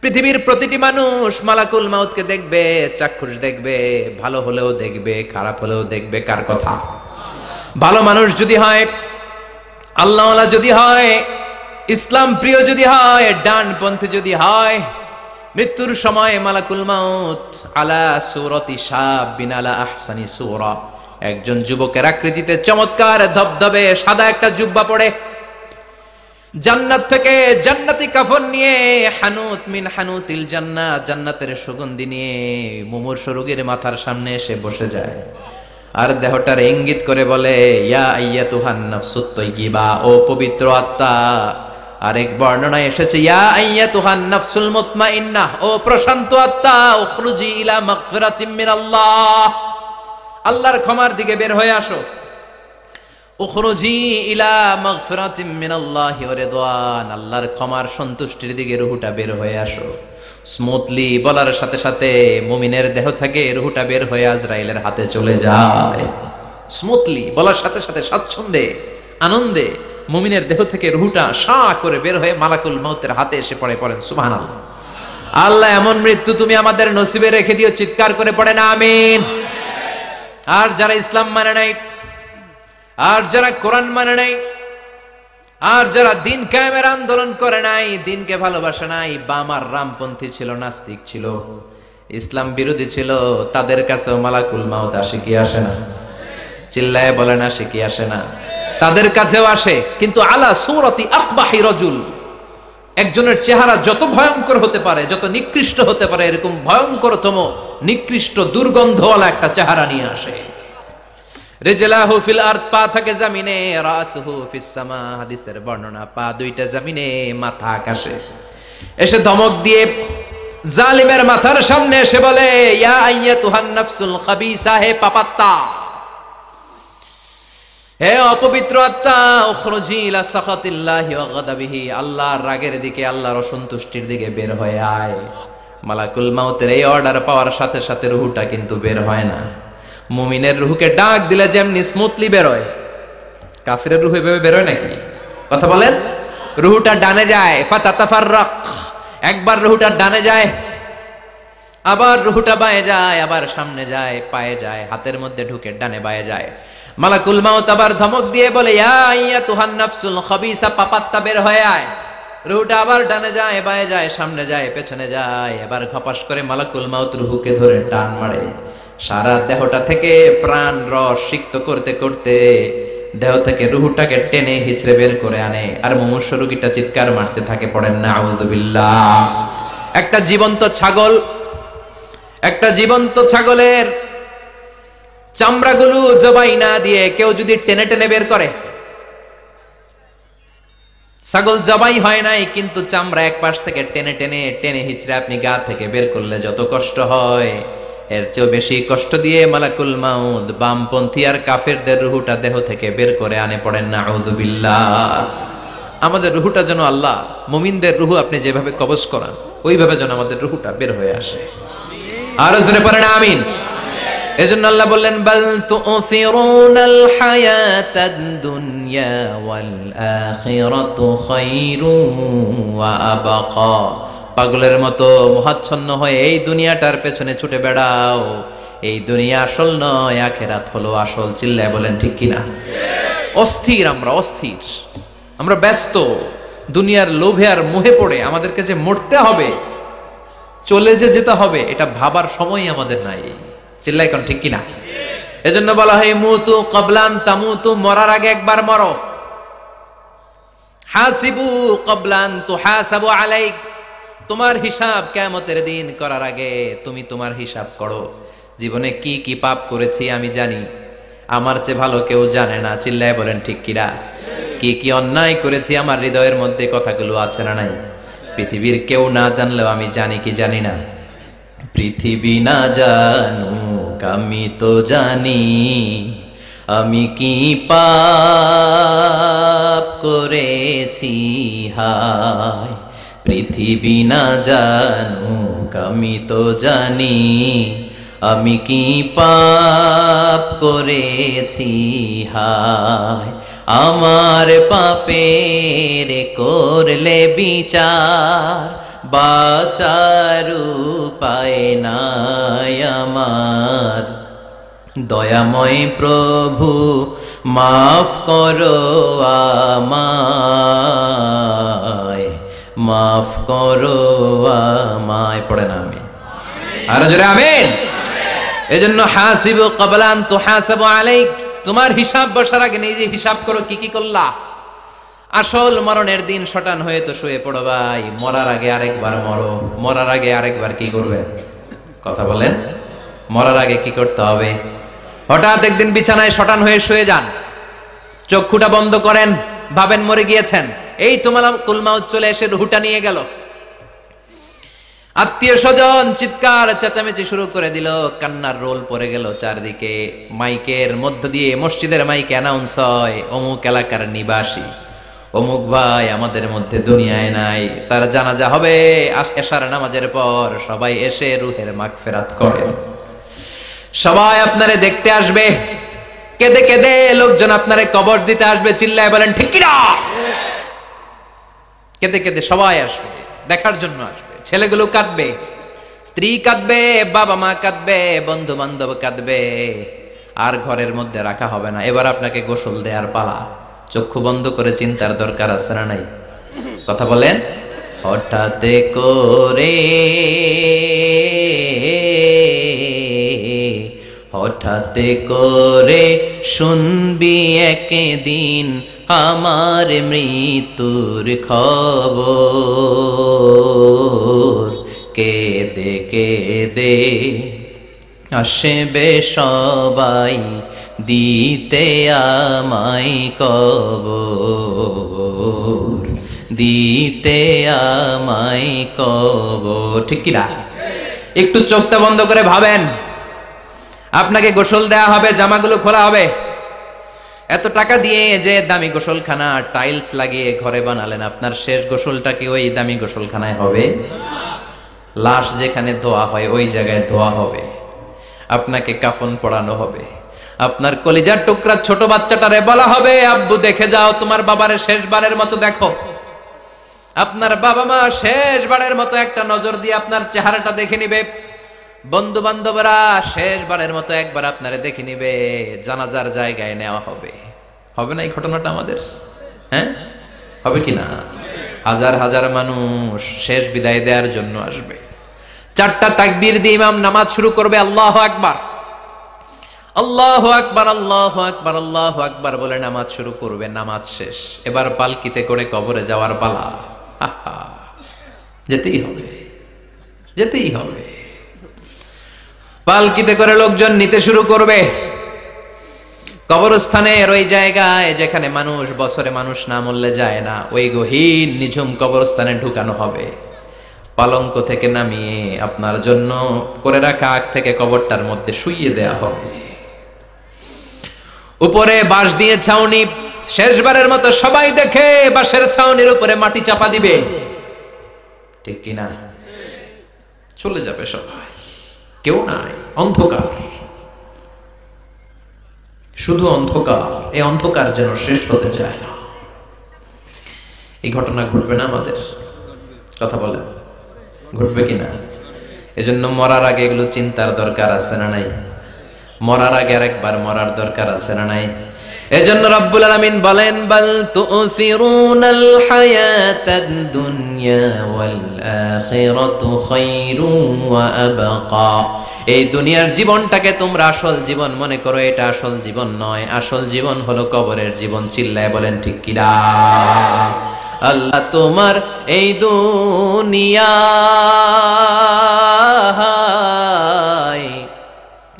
পৃথিবীর প্রতিটি মানুষ মালাকুল মাউতকে দেখবে, চাক্ষুষ দেখবে, ভালো হলেও দেখবে, খারাপ হলেও দেখবে। কার কথা? ভালো মানুষ যদি হয়, আল্লাহওয়ালা যদি হয়, ইসলাম প্রিয় যদি হয়, ডানপন্থী যদি হয়, মৃত্যুর সময় মালাকুল মাউত আলা সূরাতি শাবিন আলা আহসানি সূরা, একজন যুবকের আকৃতিতে চমৎকার ধবধবে সাদা একটা জুব্বা পরে, জান্নাত থেকে জান্নাতি কাফন নিয়ে, হানুত মিন হানুতিল জান্নাহ, জান্নাতের সুগন্ধি নিয়ে মুমূর্ষ রোগীর মাথার সামনে এসে বসে যায় আর দেহটার ইঙ্গিত করে বলে, ইয়া আইয়াতুহান নাফসুত তাইয়্যিবা, ও পবিত্র আত্মা। আরেক বর্ণনায় এসেছে, ইয়া আইয়াতুহান নাফসুল মুতমাইন্নাহ, ও প্রশান্ত আত্মা, উখরুজি ইলা মাগফিরাতিম মিনাল্লাহ, আল্লাহর ক্ষমার দিকে বের হয়ে আসো। উখরুজি ইলা মাগফিরাতিম মিনাল্লাহি ওয়া রিদওয়ান, আল্লাহর ক্ষমার সন্তুষ্টির দিকে রূহটা বের হয়ে আসো। স্মুথলি বলার সাথে সাথে মুমিনের দেহ থেকে রূহটা বের হয়ে আজরাইলের হাতে চলে যায়। স্মুথলি বলার সাথে সাথে স্বাচ্ছন্দ্যে আনন্দে মুমিনের দেহ থেকে রূহটা সা করে বের হয়ে মালাকুল মাউতের হাতে এসে পড়ে। পড়েন সুবহানাল্লাহ। আল্লাহ এমন মৃত্যু তুমি আমাদের নসিবে রেখে দিও, চিৎকার করে পড়েন আমিন। আর যারা ইসলাম মানে নাই, আর যারা কোরআন মানে নাই, আর যারা দিন কায়েমের আন্দোলন করে নাই, দিনকে ভালোবাসে নাই, বাম আর রামপন্থী ছিল, নাস্তিক ছিল, ইসলাম বিরোধী ছিল, তাদের কাছেও মালাকুল মাউত আসে কি আসে না? চিল্লায়ে বলেন আসে কি আসে না? তাদের কাছেও আসে, কিন্তু আলা সূরাতি আকবাহি রাজুল, একজনের চেহারা যত ভয়ঙ্কর হতে পারে, যত নিকৃষ্ট হতে পারে, এরকম ভয়ঙ্করতম নিকৃষ্ট দুর্গন্ধওয়ালা একটা চেহারা নিয়ে আসে। রিজলাহু ফিল আরদ, পা থাকে জমিনে, রাসুহু ফিস সামা, হাদিসের বর্ণনা, পা দুইটা জমিনে, মাথা আকাশে। এসে ধমক দিয়ে জালিমের মাথার সামনে এসে বলে, ইয়া আইয়াতুহান নাফসুল খাবিসা, হে পাপাত্তা, হে অপবিত্র আত্মা, উখরুজি ইলা সাখাতিল্লাহি ওয়া গাদাবিহি, আল্লাহর রাগের দিকে, আল্লাহর অসন্তুষ্টির দিকে বের হয়ে আয়। মালাকুল মাউতের এই অর্ডার পাওয়ার সাথে সাথে রূহটা কিন্তু বের হয় না। মুমিনের রূহকে ডাক দিলে যেমনি স্মুথলি বের হয়, কাফিরের রূহ এভাবে বের হয় নাকি? কথা বলেন। রূহটা ডানে যায়, ফাতাতাফাররাক, একবার রূহটা ডানে যায়, আবার রূহটা বাঁয়ে যায়, আবার সামনে যায়, পায়ে যায়, হাতের মধ্যে ঢুকে ডানে বাঁয়ে যায়। মালাকুল মাউত আবার ধমক দিয়ে বলে, ইয়া আইয়াতুহান নাফসুল খাবিসা, পাপাত্তা বের হয়ে আয়। রূহটা আবার ডানে যায়, বাঁয়ে যায়, সামনে যায়, পেছনে যায়। এবার ঘপাস করে মালাকুল মাউত রূহকে ধরে টান মারে। সারা দেহটা থেকে প্রাণ রস সিক্ত করতে করতে দেহ থেকে রূহটাকে টেনে হিচড়ে বের করে আনে। আর মুমূর্ষ রোগীটা চিৎকার মারতে থাকে। পড়েন না আউযুবিল্লাহ। একটা জীবন্ত ছাগলের চামড়াগুলো জবাই না দিয়ে কেউ যদি টেনে টেনে বের করে, ছাগল জবাই হয় নাই কিন্তু চামড়া এক পাশ থেকে টেনে টেনে টেনে হিচড়ে আপনি গা থেকে বের করলে যত কষ্ট হয়, এর চেয়েও বেশি কষ্ট দিয়ে মালাকুল মাউত বামপন্থী আর কাফেরদের রূহটা দেহ থেকে বের করে আনে। পড়েন না আউযুবিল্লাহ। আমাদের রূহটা যেন আল্লাহ, মুমিনদের রূহ আপনি যেভাবে কবজ করান, ওইভাবে যেন আমাদের রূহটা বের হয়ে আসে। আর জোরে পড়েন আমিন। এজন্য আল্লাহ বললেন, বাল তুসিরুনাল হায়াতাদ দুনিয়া ওয়াল আখিরাতু খায়রুন ওয়া আবকা। পাগলের মতো মোহাচ্ছন্ন হয়ে এই দুনিয়াটার পেছনে ছুটে বেড়াও। এই দুনিয়া আসল নয়, আখিরাত হলো আসল। চিল্লায় বলেন ঠিক কিনা? অস্থির, আমরা ব্যস্ত দুনিয়ার লোভে আর মোহে পড়ে আমাদেরকে যে মরতে হবে, চলে যে যেতে হবে, এটা ভাবার সময়ই আমাদের নাই। চিল্লায় কোন ঠিক কিনা? এজন্য বলা হয় মুতু ক্বাবলান তামুতু, মরার আগে একবার মরো। হাসিবু ক্বাবলান তুহাসাবু আলাইক, তোমার হিসাব কিয়ামতের দিন করার আগে তুমি তোমার হিসাব করো। জীবনে কি কি পাপ করেছি আমি জানি, আমার চেয়ে ভালো কেউ জানে না। চিল্লায় বলেন ঠিক কিনা? কি কি অন্যায় করেছি আমার হৃদয়ের মধ্যে কথাগুলো আছে না নাই? পৃথিবীর কেউ না জানলেও আমি জানি কি জানি না? পৃথিবী না জানুক আমি তো জানি, আমি কি পাপ করেছি হায়। পৃথিবী না জানুক আমি তো জানি, আমি কি পাপ করেছি হায়। আমার পাপের করলে বিচার, বাঁচার উপায় নাই আমার। দয়াময় প্রভু মাফ করো আমায়, মাফ করো আমায়। পড়ে না আমি আর জোরে আমিন। এজন্য হাসিবু ক্বাবলা আন তুহাসাবু আলাইক, তোমার হিসাব বসার আগে নিজে হিসাব করো কি কি করলা। আসল মরণের দিন শটান হয়ে তো শুয়ে পড়ো ভাই, মরার আগে আরেকবার মরো। মরার আগে আরেকবার কি করবেন কথা বলেন? মরার আগে কি করতে হবে? হঠাৎ একদিন বিছানায় শটান হয়ে শুয়ে যান, চক্ষুটা বন্ধ করেন, ভাবেন মরে গিয়েছেন, এই তোমার কুলমাউত চলে এসে রুহুটা নিয়ে গেল। আত্মীয় স্বজন চিৎকার চেঁচামেচি শুরু করে দিল, কান্নার রোল পড়ে গেল চারদিকে। মাইকের মধ্য দিয়ে, মসজিদের মাইকে অ্যানাউন্স হয়, অমুক এলাকার নিবাসী অমুক ভাই আমাদের মধ্যে দুনিয়ায় নাই, তার জানাজা হবে এশার নামাজের পর। সবাই এসে রুহের মাগফিরাত করেন। সবাই আপনারে দেখতে আসবে, কেঁদে কেঁদে লোকজন আপনারে কবর দিতে আসবে। চিল্লায় বলেন ঠিক কি না? কেঁদে কেঁদে সবাই আসবে, দেখার জন্য আসবে। ছেলেগুলো কাঁদবে, স্ত্রী কাঁদবে, বাবা মা কাঁদবে, বন্ধু বান্ধব কাঁদবে, আর ঘরের মধ্যে রাখা হবে না। এবার আপনাকে গোসল দেওয়ার পালা। চক্ষু বন্ধ করে চিন্তার দরকার আছে না নাই? কথা বলেন। হঠাৎ করে, হঠাৎ করে শুনবি একদিন আমার মৃত্যুর খবর। কেঁদে কেঁদে আসবে সবাই দিতে আমায় কবর, দিতে আমায় কবর। ঠিক কি না? একটু চোখটা বন্ধ করে ভাবেন, আপনাকে গোসল দেয়া হবে, জামাগুলো খোলা হবে। এত টাকা দিয়ে যে দামি গোসলখানা টাইলস লাগিয়ে ঘরে বানালেন, আপনার শেষ গোসলটা কি ওই দামি গোসলখানায় হবে? লাশ যেখানে ধোয়া হয় ওই জায়গায় ধোয়া হবে। আপনাকে কাফন পরানো হবে। আপনার কলিজার টুকরা ছোট বাচ্চাটারে বলা হবে, আব্বু দেখে যাও তোমার বাবারে শেষবারের মতো দেখো। আপনার বাবা মা শেষবারের মতো একটা নজর দিয়ে আপনার চেহারাটা দেখে নিবে। বন্ধু বান্ধবরা শেষবারের মতো একবার আপনারে দেখে নিবে। জানাজার জায়গায় নেওয়া হবে। হবে না এই ঘটনাটা আমাদের? হ্যাঁ, হবে কি না? হাজার হাজার মানুষ শেষ বিদায় দেওয়ার জন্য আসবে। চারটা তাকবীর দিয়ে ইমাম নামাজ শুরু করবে। আল্লাহু আকবার, আল্লাহু আকবার, আল্লাহু আকবার, আল্লাহু আকবার বলে নামাজ শুরু করবে। নামাজ শেষ। এবার পালকিতে করে কবরে যাওয়ার পালা। যেতেই হবে, যেতেই হবে। পালকিতে করে লোকজন নিতে শুরু করবে। কবরস্থানের ওই জায়গায় যেখানে মানুষ বছরে মানুষ না মরলে যায় না, ওই গহীন নিঝুম কবরস্থানে ঢুকানো হবে। পালঙ্ক থেকে নামিয়ে আপনার জন্য করে রাখা আগ থেকে কবরটার মধ্যে শুইয়ে দেয়া হবে। উপরে বাঁশ দিয়ে ছাউনি, শেষবারের মতো সবাই দেখে বাঁশের ছাউনির উপরে মাটি চাপা দিবে। ঠিক কিনা? চলে যাবে সবাই, কেউ নাই, অন্ধকার, শুধু অন্ধকার। এই অন্ধকার যেন শেষ হতে চায় না। এই ঘটনা ঘটবে না আমাদের? কথা বলেন, ঘটবে কিনা? এজন্য মরার আগে এগুলো চিন্তার দরকার আছে না নাই? মরার আগে আরেকবার মরার দরকার আছে না নাই? এজন্য রব্বুল আলামিন বলেন, বাল তুসিরুনাল হায়াতাদ দুনিয়া ওয়াল আখিরাতু খায়রুন ওয়া আবকা। এই দুনিয়ার জীবনটাকে তোমরা আসল জীবন মনে করো, এটা আসল জীবন নয়। আসল জীবন হলো কবরের জীবন। চিল্লায় বলেন ঠিক কি না? আল্লাহ তোমার এই দুনিয়ায়,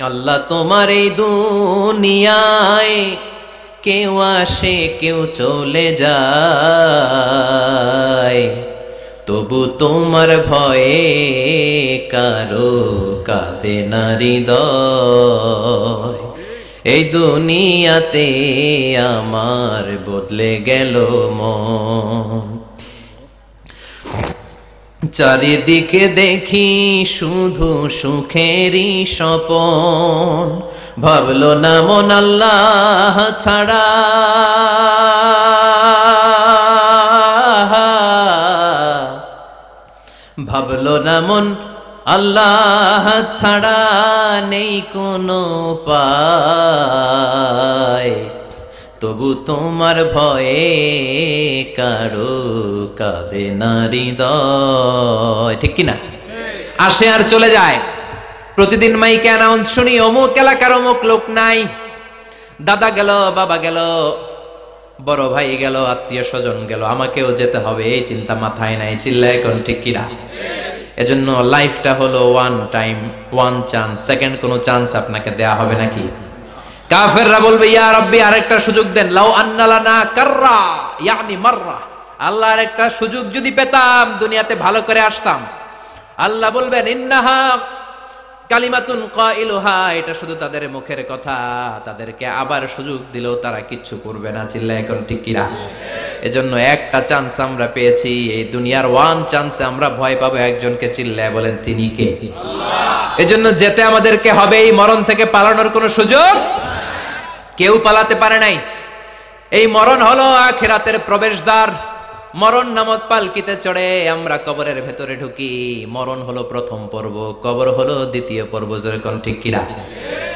আল্লাহ তোমার এই দুনিয়ায় কেউ আসে কেউ চলে যায়, তবু তোমার ভয়ে কারো কাঁদে না হৃদয়। এই দুনিয়াতে আমার বদলে গেল মন। চারিদিকে দেখি শুধু সুখেরই স্বপন, ভাবলো না মন আল্লাহ ছাড়া। ভাবলো না মন আল্লাহ ছাড়া নেই কোনো উপায়, তবু তোমার ভয়ে কারো কাঁদে না হৃদয়। ঠিক কিনা? আসে আর চলে যায়। প্রতিদিন মাইকে অ্যানাউন্স শুনি অমুক এলাকার অমুক লোক নাই, দাদা গেল, বাবা গেল, বড় ভাই গেল, আত্মীয় স্বজন গেল, আমাকেও যেতে হবে, এই চিন্তা মাথায় নাই। চিল্লায় এখন ঠিক কিনা? এজন্য লাইফটা হলো one time, one chance, second কোনো চান্স আপনাকে দেয়া হবে নাকি? কাফেররা বলবে ইয়া রাব্বি আরেকটা সুযোগ দেন, লাউ আন্না লানা কাররা ইয়ানি মাররা, আল্লাহ আরেকটা সুযোগ যদি পেতাম দুনিয়াতে ভালো করে আসতাম। আল্লাহ বলবেন ইন্নাহা কালিমাতুন কাইলুহা, এটা শুধু তাদের মুখের কথা, তাদেরকে আবার সুযোগ দিলেও তারা কিচ্ছু করবে না। চিল্লায় এখন ঠিক কিনা? এজন্য একটা চান্স আমরা পেয়েছি, এই দুনিয়ার ওয়ান চান্সে আমরা ভয় পাবো একজনকে। চিল্লায় বলেন তিনি কে? আল্লাহ। এজন্য যেতে আমাদেরকে হবে, এই মরণ থেকে পালানোর কোনো সুযোগ কেউ পালাতে পারে নাই। এই মরণ হলো আখিরাতের প্রবেশদ্বার। মরণ নামক পালকিতে চড়ে আমরা কবরের ভেতরে ঢুকি। মরণ হলো প্রথম পর্ব, কবর হলো দ্বিতীয় পর্ব। জোরে কোন ঠিক কিনা?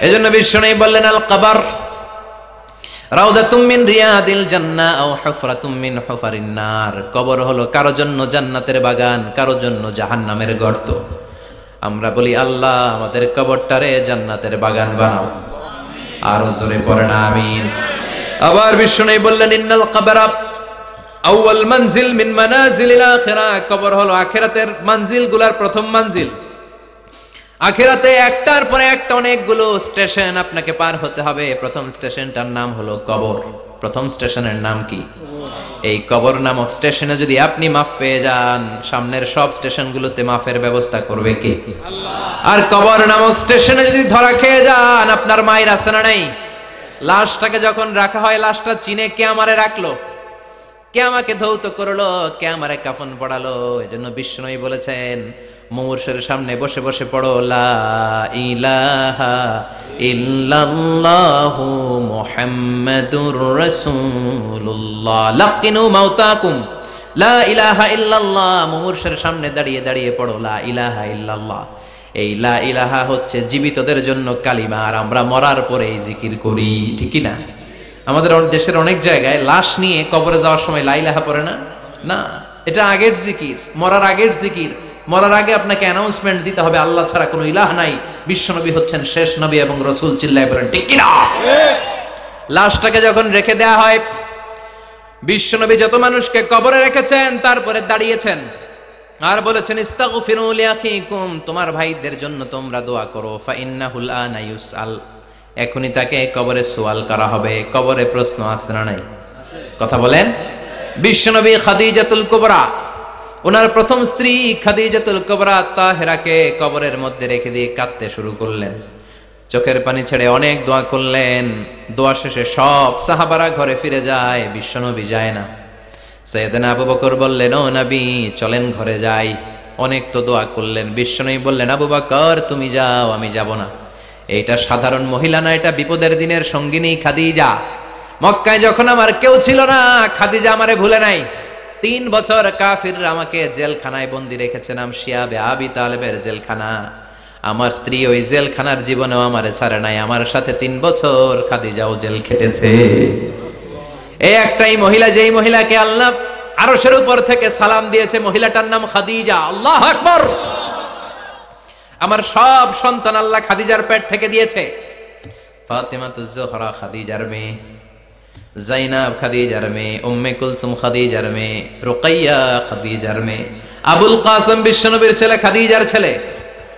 এজন্য বিশ্বনবী বললেন আল কবর রাউদাতুম মিন রিয়াদিল জান্নাহ আও হুফরাতুম মিন হুফারিন নার। কবর হলো কারো জন্য জান্নাতের বাগান, কারো জন্য জাহান্নামের গর্ত। আমরা বলি আল্লাহ আমাদের কবরটারে জান্নাতের বাগান বানাও। আরো জোরে পড়েন আমিন। আবার বিশ্বনবী বললেন ইন্নাল কবরা আউয়াল মানজিল মিন মানাজিলিল আখিরাহ। কবর হলো আখিরাতের মানজিলগুলোর প্রথম মানজিল। আখিরাতে একটার পরে একটা অনেকগুলো স্টেশন আপনাকে পার হতে হবে। প্রথম স্টেশনটার নাম হলো কবর। প্রথম স্টেশনের নাম কি? এই কবর নামক স্টেশনে যদি আপনি মাফ পেয়ে যান, সামনের সব স্টেশনগুলোতে মাফের ব্যবস্থা করবে কে? আল্লাহ। আর কবর নামক স্টেশনে যদি ধরা খেয়ে যান, আপনার মায়ের আছে না নাই? লাশটাকে যখন রাখা হয়, লাশটা চিনে কে আমারে রাখলো, কে আমাকে ধৌত করলো, কে আমারে কাফন পড়ালো। এজন্য বিষ্ণুই বলেছেন মুমূর্ষের সামনে বসে বসে পড়ো লা ইলাহা ইল্লাল্লাহু মুহাম্মাদুর রাসূলুল্লাহ। লাকিনু মাউতাকুম লা ইলাহা ইল্লাল্লাহ। মুমূর্ষের সামনে দাঁড়িয়ে দাঁড়িয়ে পড়ো লা ইলাহা ইল্লাল্লাহ। এই লা ইলাহা হচ্ছে জীবিতদের জন্য কালিমা, আর আমরা মরার পরে এই জিকির করি। ঠিক কি না? আমাদের দেশের অনেক জায়গায় লাশ নিয়ে কবরে যাওয়ার সময় লা ইলাহা পড়ে না। না, এটা আগের জিকির, মরার আগের জিকির। মরার আগে আপনাকে অ্যানাউন্সমেন্ট দিতে হবে আল্লাহ ছাড়া কোনো ইলাহ নাই, বিশ্বনবী হচ্ছেন শেষ নবী এবং রাসূল। চিল্লায় বলেন ঠিক কি না? লাশটাকে যখন রেখে দেয়া হয়, বিশ্বনবী যত মানুষকে কবরে রেখেছেন তারপরে দাঁড়িয়েছেন আর বলেছেন ইস্তাগফিরু লিআখিকুম, তোমার ভাইদের জন্য তোমরা দোয়া করো। ফা ইন্নাহুল আনা ইউসআল, এখনই তাকে কবরে সওয়াল করা হবে। কবরে প্রশ্ন আছে না নাই? কথা বলেন। বিশ্বনবী খাদিজাতুল কুবরা, ওনার প্রথম স্ত্রী খাদিজাতুল কুবরা তাহেরাকে কবরের মধ্যে রেখে দিয়ে কাঁদতে শুরু করলেন। চোখের পানি ছেড়ে অনেক দোয়া করলেন। দোয়া শেষে সব সাহাবারা ঘরে ফিরে যায়, বিশ্বনবী যায় না। সাইয়েদনা আবু বকর বললেন ও নবী চলেন ঘরে যাই। অনেক তো দোয়া করলেন। বিশ্বনবী বললেন আবু বকর তুমি যাও, আমি যাব না। এইটা সাধারণ মহিলা না, এটা বিপদের দিনের সঙ্গিনী খাদিজা। মক্কায় যখন আমার কেউ ছিল না, খাদিজা আমারে ভুলে নাই। 3 বছর কাফিররা আমাকে জেলখানায় বন্দি রেখেছে, নাম শিয়াবে আবি তালেবের জেলখানা। আমার স্ত্রী ওই জেলখানার জীবনেও আমারে ছাড়ে নাই। আমার সাথে 3 বছর খাদিজাও জেল খেটেছে। এই একটাই মহিলা, যেই মহিলাকে আল্লাহ আরশের উপর থেকে সালাম দিয়েছে, মহিলাটার নাম খাদিজা। আল্লাহু আকবার। আমার সব সন্তান আল্লাহ খাদিজার পেট থেকে দিয়েছে। ফাতিমাতুজ জোহরা খাদিজার মেয়ে, জাইনাব খাদিজার মেয়ে, উম্মে কুলসুম খাদিজার মেয়ে, রুকাইয়া খাদিজার মেয়ে, আবুল কাসেম বিশ্বনবীর ছেলে খাদিজার ছেলে,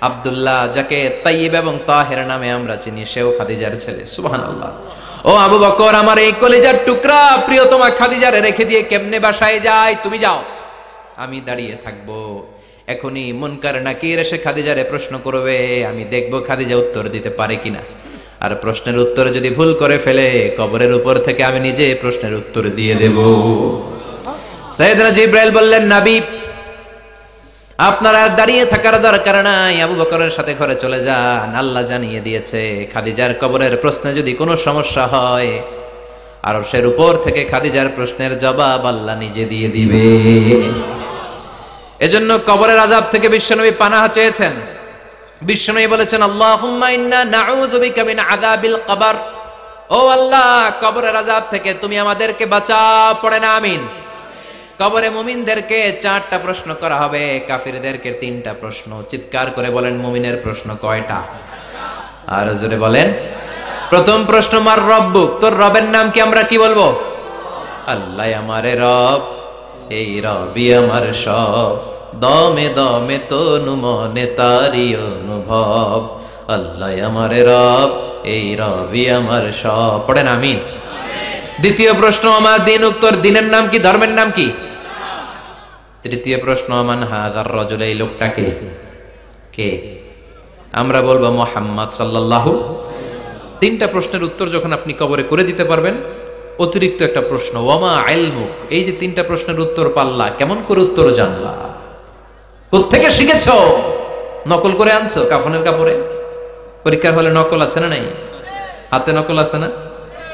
আব্দুল্লাহ যাকে তাইয়্যিব এবং তাহের নামে আমরা চিনি, সেও খাদিজার ছেলে। সুবহানাল্লাহ। ও আবু বকর, আমার এই কলিজার টুকরা প্রিয়তমা খাদিজারে রেখে দিয়ে কেমনে বাসায় যায়? তুমি যাও, আমি দাঁড়িয়ে থাকবো। এখনই মুনকার নাকির এসে খাদিজারে প্রশ্ন করবে, আমি দেখবো খাদিজা উত্তর দিতে পারে কিনা। আর প্রশ্নের উত্তরে যদি ভুল করে ফেলে, কবরের উপর থেকে আমি নিজে প্রশ্নের উত্তর দিয়ে দেব। সাইয়েদনা জিবরাইল বললেন নবী আপনার আর দাঁড়িয়ে থাকার দরকার নাই, আবু বকরের সাথে ঘরে চলে যান। আল্লাহ জানিয়ে দিয়েছে খাদিজার কবরের প্রশ্নে যদি কোনো সমস্যা হয়, আরশের উপর থেকে খাদিজার প্রশ্নের জবাব আল্লাহ নিজে দিয়ে দিবে। এজন্য কবরের আযাব থেকে বিশ্বনবী পানাহ চেয়েছেন। বিশ্বনবী বলেছেন, আল্লাহুম্মা ইন্না নাউযু বিকা মিন আযাবিল কবর। ও আল্লাহ, কবরের আযাব থেকে তুমি আমাদেরকে বাঁচাও। পড়েন আমিন। কবরে মুমিনদেরকে 4টা প্রশ্ন করা হবে, কাফিরদেরকে 3টা প্রশ্ন। চিৎকার করে বলেন, মুমিনের প্রশ্ন কয়টা? আর জোরে বলেন। প্রথম প্রশ্ন, মার রব্বুক, তোর রবের নাম কি? আমরা কি বলবো? আল্লাহ আমারে রব, এই রবি আমার সব, দমে দমে তনু মনে তারি অনুভব। আল্লাহ আমারে রব, এই রবি আমার সব। পড়েন আমিন। দ্বিতীয় প্রশ্ন, আমার দিন, উত্তর দিনের নাম কি? ধর্মের নাম কি? তৃতীয় প্রশ্ন, মান হাযার রাজুল, এই লোকটাকে কে? আমরা বলবো মুহাম্মদ সাল্লাল্লাহু। 3টা প্রশ্নের উত্তর যখন আপনি কবরে করে দিতে পারবেন, অতিরিক্ত একটা প্রশ্ন, ওয়ামা ইলমুক, এই যে 3টা প্রশ্নের উত্তর পাল্লা, কেমন করে উত্তর জানলা? কোত্থেকে শিখেছো? নকল করে আনছো কাফনের কাপড়ে? পরীক্ষার হলে নকল আছে না নাই? হাতে নকল আছে না?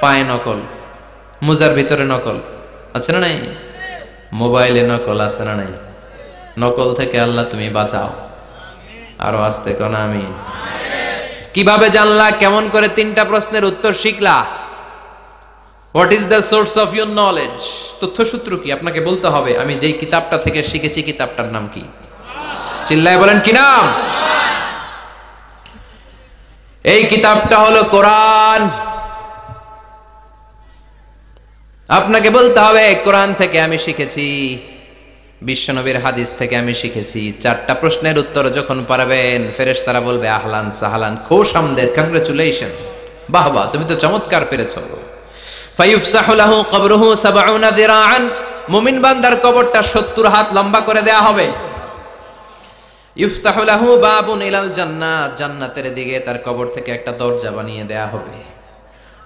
পায়ে নকল, মোজার ভিতরে নকল আছে না নাই? মোবাইলে নকল আছে না নাই? নকল থেকে আল্লাহ তুমি বাঁচাও। আরো আস্তে কোন আমিন। কিভাবে জানলা? কেমন করে 3টা প্রশ্নের উত্তর শিখলা? What is the source of your knowledge? তথ্যসূত্র কি? আপনাকে বলতে হবে, আমি যেই কিতাবটা থেকে শিখেছি কিতাবটার নাম কি? চিল্লায় বলেন, কি নাম? এই কিতাবটা হলো কোরআন। আপনাকে বলতে হবে, কোরআন থেকে আমি শিখেছি, বিশ্বনবীর হাদিস থেকে আমি শিখেছি। 4টা প্রশ্নের উত্তর যখন পারবেন, ফেরেশতারা বলবে আহলান সাহলান, খুশ আমদেদ, কংগ্রেচুলেশন, বাহ বাহ, তুমি তো চমৎকার পেরেছো। ফায়ুফসাহু লাহু কবরুহু ৭০ যিরাআন, মুমিন বান্দার কবরটা ৭০ হাত লম্বা করে দেয়া হবে। ইফতাহু লাহু বাবুন ইলাল জান্নাত, জান্নাতের দিকে তার কবর থেকে একটা দরজা বানিয়ে দেয়া হবে।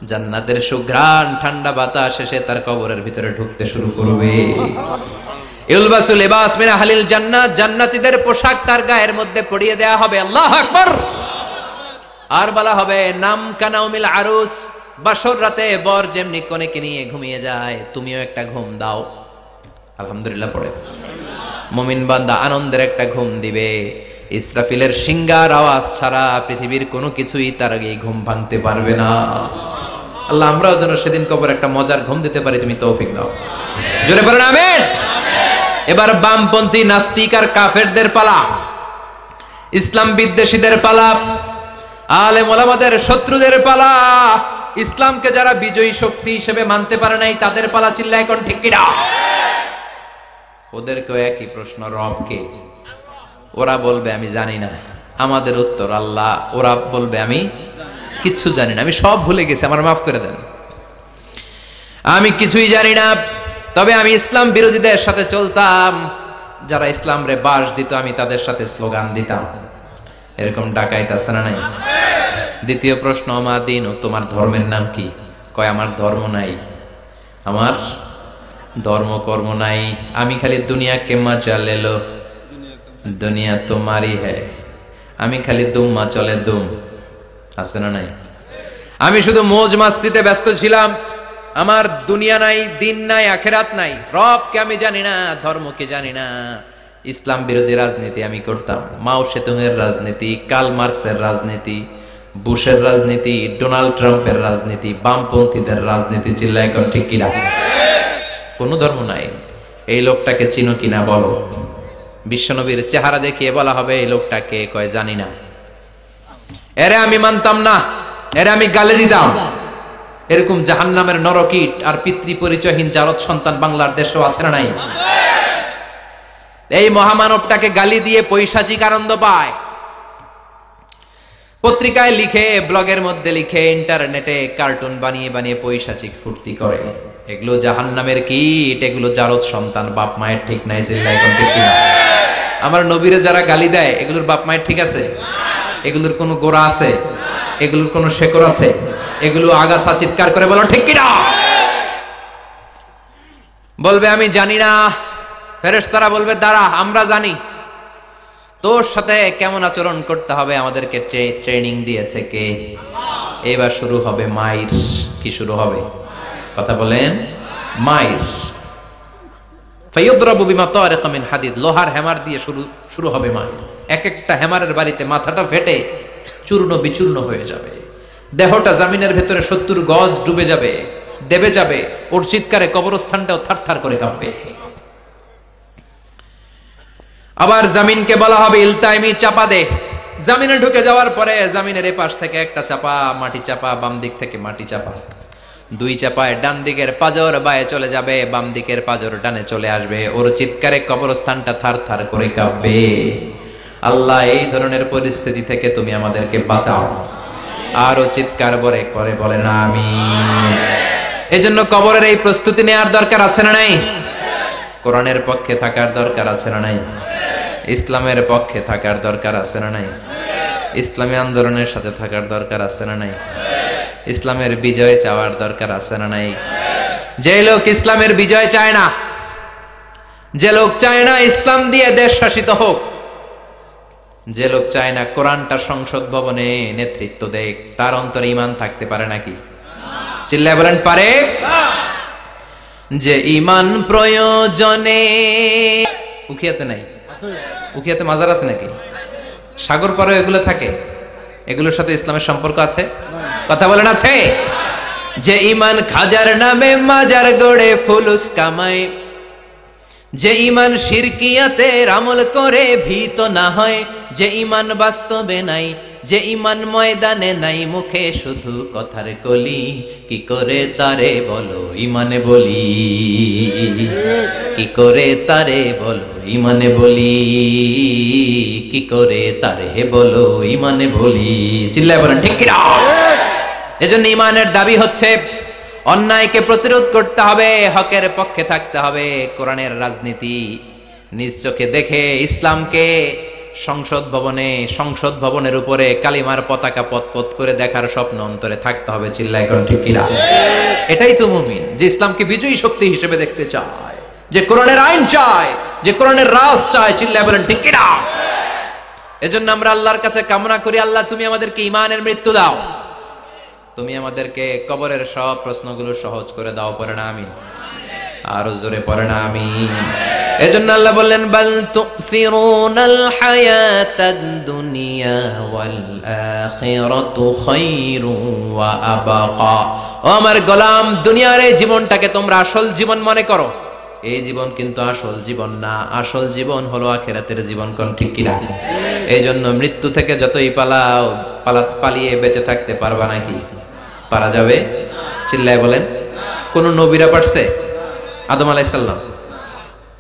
জান্নাতের সুঘ্রাণ, ঠান্ডা বাতাস এসে তার কবরের ভিতরে ঢুকতে শুরু করবে। ইলবাসু লিবাস মিন আহলিল জান্নাত, জান্নাতীদের পোশাক তার গায়ের মধ্যে পরিয়ে দেয়া হবে। আল্লাহু আকবার। আর বলা হবে, নাম কানাউমিল আরুস, বাসর রাতে বর যেমনি কনেকে নিয়ে ঘুমিয়ে যায়, তুমিও একটা ঘুম দাও। আলহামদুলিল্লাহ পড়ে মুমিন বান্দা আনন্দের একটা ঘুম দিবে। ইসরাফিলের সিংগার আওয়াজ ছাড়া পৃথিবীর কোনো কিছুই তার আগে ঘুম ভাঙতে পারবে না। আল্লাহ আমরাও যেন সেদিন কবর একটা মজার ঘুম দিতে পারি, তুমি তৌফিক দাও। জোরে বলেন আমিন। এবার বামপন্থী নাস্তিক আর কাফেরদের পালা, ইসলাম বিদ্বেষীদের পালা, আলেম ওলামাদের শত্রুদের পালা, ইসলামকে যারা বিজয়ী শক্তি হিসেবে মানতে পারে নাই তাদের পালা। চিল্লায় এখন ঠিক কিনা? ওদেরকেও একই প্রশ্ন, রব কে? ওরা বলবে আমি জানি না। আমাদের উত্তর আল্লাহ। ওরা বলবে আমি কিচ্ছু জানি না, আমি সব ভুলে গেছি, আমার মাফ করে দেন, আমি কিছুই জানি না। তবে আমি ইসলাম বিরোধীদের সাথে চলতাম, যারা ইসলাম রে বাস দিত আমি তাদের সাথে স্লোগান দিতাম। এরকম ডাকাইত আছে না নাই? দ্বিতীয় প্রশ্ন, আমার দিন, ও তোমার ধর্মের নাম কি? কয় আমার ধর্ম নাই, আমার ধর্ম কর্ম নাই, আমি খালি দুনিয়া কে মজা লে লো, দুনিয়া তোমারই হ্যায়, আমি খালি দুম্মা চলে দুম, আছে না নাই? আমি শুধু মৌজ মাস্তিতে ব্যস্ত ছিলাম, আমার দুনিয়া নাই, দিন নাই, আখেরাত নাই, রবকে আমি জানি না, ধর্মকে জানি না। ইসলাম বিরোধী রাজনীতি আমি করতাম, মাও সেতুং এর রাজনীতি, কার্ল মার্কসের রাজনীতি, বুশের রাজনীতি, ডোনাল্ড ট্রাম্পের রাজনীতি, বামপন্থীদের রাজনীতি। চিল্লায় এখন ঠিক কিনা? কোন ধর্ম নাই। এই লোকটাকে চিনো কিনা বলো। বিশ্বনবীর চেহারা দেখিয়ে বলা হবে এই লোকটাকে, কয় জানি না। এরে আমি মানতাম না, এরে আমি গালে দিতাম। এরকম জাহান্নামের নরকীট আর পিতৃ পরিচয়হীন জারদ সন্তান বাংলার দেশেও আছে না নাই? এই মহামানবটাকে গালি দিয়ে পৈশাচিক আনন্দ পায়। পত্রিকায় লিখে, ব্লগের মধ্যে লিখে, ইন্টারনেটে কার্টুন বানিয়ে বানিয়ে পৈশাচিক ফুর্তি করে। এগুলো জাহান্নামের কীট, এগুলো জারদ সন্তান, বাপ মায়ের ঠিক নাই। চিল্লায় এখন ঠিক কিনা? আমার নবীরে যারা গালি দেয় এগুলোর বাপ মায়ের ঠিক আছে? এগুলোর কোনো গোড়া আছে? এগুলোর কোনো শেকড় আছে? এগুলো আগাছা। চিৎকার করে বলো ঠিক কিনা? বলবে আমি জানি না। ফেরেশতারা বলবে দাঁড়া, আমরা জানি। তোর সাথে কেমন আচরণ করতে হবে আমাদেরকে ট্রেনিং দিয়েছে কে? এবার শুরু হবে মাইর। কি শুরু হবে? কথা বলেন। মাইর। ফায়ুদরাবু বিমা তারিকা মিন হাদিদ, লোহার হ্যামার দিয়ে শুরু হবে মার। এক একটা হ্যামারের বাড়িতে মাথাটা ফেটে চূর্ণ বিচূর্ণ হয়ে যাবে, দেহটা জমিনের ভেতরে 70 গজ ডুবে যাবে, দেবে যাবে, ওর চিৎকারে কবরস্থানটাও থারথার করে কাঁপবে। আবার জমিনকে বলা হবে ইলতাইমি, চাপা দে। জমিনে ঢুকে যাওয়ার পরে জমিনের এপাশ থেকে একটা চাপা, মাটি চাপা, বাম দিক থেকে মাটি চাপা, দুই চাপায় ডান দিকের পাজর বায়ে চলে যাবে, বাম দিকের পাজর ডানে চলে আসবে, ওর চিৎকারে কবরস্থানটা থারথার করে কাঁপবে। আল্লাহ, এই ধরনের পরিস্থিতি থেকে তুমি আমাদেরকে বাঁচাও। আরো চিৎকার করে বলেন আমিন। এজন্য কবরের এই প্রস্তুতি নেওয়ার দরকার আছে না নাই? কোরআনের পক্ষে থাকার দরকার আছে না নাই? ইসলামের পক্ষে থাকার দরকার আছে না নাই? ইসলামী আন্দোলনের সাথে থাকার দরকার আছে না নাই? ইসলামের বিজয় চাওয়ার দরকার আছে না নাই? যে লোক ইসলামের বিজয় চায় না, যে লোক চায় না ইসলাম দিয়ে দেশ শাসিত হোক, যে লোক চায় না কোরআনটা সংসদ ভবনে নেতৃত্ব দেয়, তার অন্তরে ঈমান থাকতে পারে নাকি? চিল্লায় বলেন পারে? যে ঈমান প্রয়োজনে, উখিয়াতে নাই, উখিয়াতে মাজার আছে নাকি? সাগর পারে এগুলো থাকে, এগুলোর সাথে ইসলামের সম্পর্ক আছে? কথা বলেন আছে? যে ঈমান খাজার নামে মাজার গড়ে ফুলুস কামায়, যে ঈমান শিরকিয়াতের আমল করে ভীত না হয়, যে ঈমান বাস্তবে নাই, যে ঈমান ময়দানে নাই, মুখে শুধু কথার কলি, কি করে তারে বলো ঈমানে বলি, কি করে তারে বলো ঈমানে বলি, কি করে তারে বলো ঈমানে বলি। চিল্লায় বলেন ঠিক কি না? এজন্য ঈমানের দাবি হচ্ছে অন্যায়কে প্রতিরোধ করতে হবে, হকের পক্ষে থাকতে হবে। কোরআনের রাজনীতি নিজ চোখে দেখে ইসলামকে সংসদ ভবনের উপরে কালিমার পতাকা পতপত করে দেখার স্বপ্ন অন্তরে থাকতে হবে। চিল্লায় কোন ঠিক কিনা? এটাই তো মুমিন, যে ইসলামকে বিজয়ী শক্তি হিসেবে দেখতে চায়, যে কোরআনের আইন চায়, যে কোরআনের রাজ চায়। চিল্লায় বলেন ঠিক কিনা? এজন্য আমরা আল্লাহর কাছে কামনা করি, আল্লাহ তুমি আমাদেরকে ঈমানের মৃত্যু দাও, তুমি আমাদেরকে কবরের সব প্রশ্নগুলো সহজ করে দাও। পড়ে না আমিন? আরো জোরে পড়ে না আমিন? এজন্য আল্লাহ বললেন বাল তুসিরুনাল হায়াতাদ দুনিয়া ওয়াল আখিরাতু খায়রুন ওয়া আবাকা। ও আমার গোলাম, দুনিয়ার এই জীবনটাকে তোমরা আসল জীবন মনে করো, এই জীবন কিন্তু আসল জীবন না। আসল জীবন হলো আখিরাতের জীবন। কোন ঠিক কিনা? এই জন্য মৃত্যু থেকে যতই পালিয়ে বেঁচে থাকতে পারবা নাকি? পারা যাবে? চিল্লায় বলেন। কোন নবীরা পারছে? আদম আলাইহিস সালাম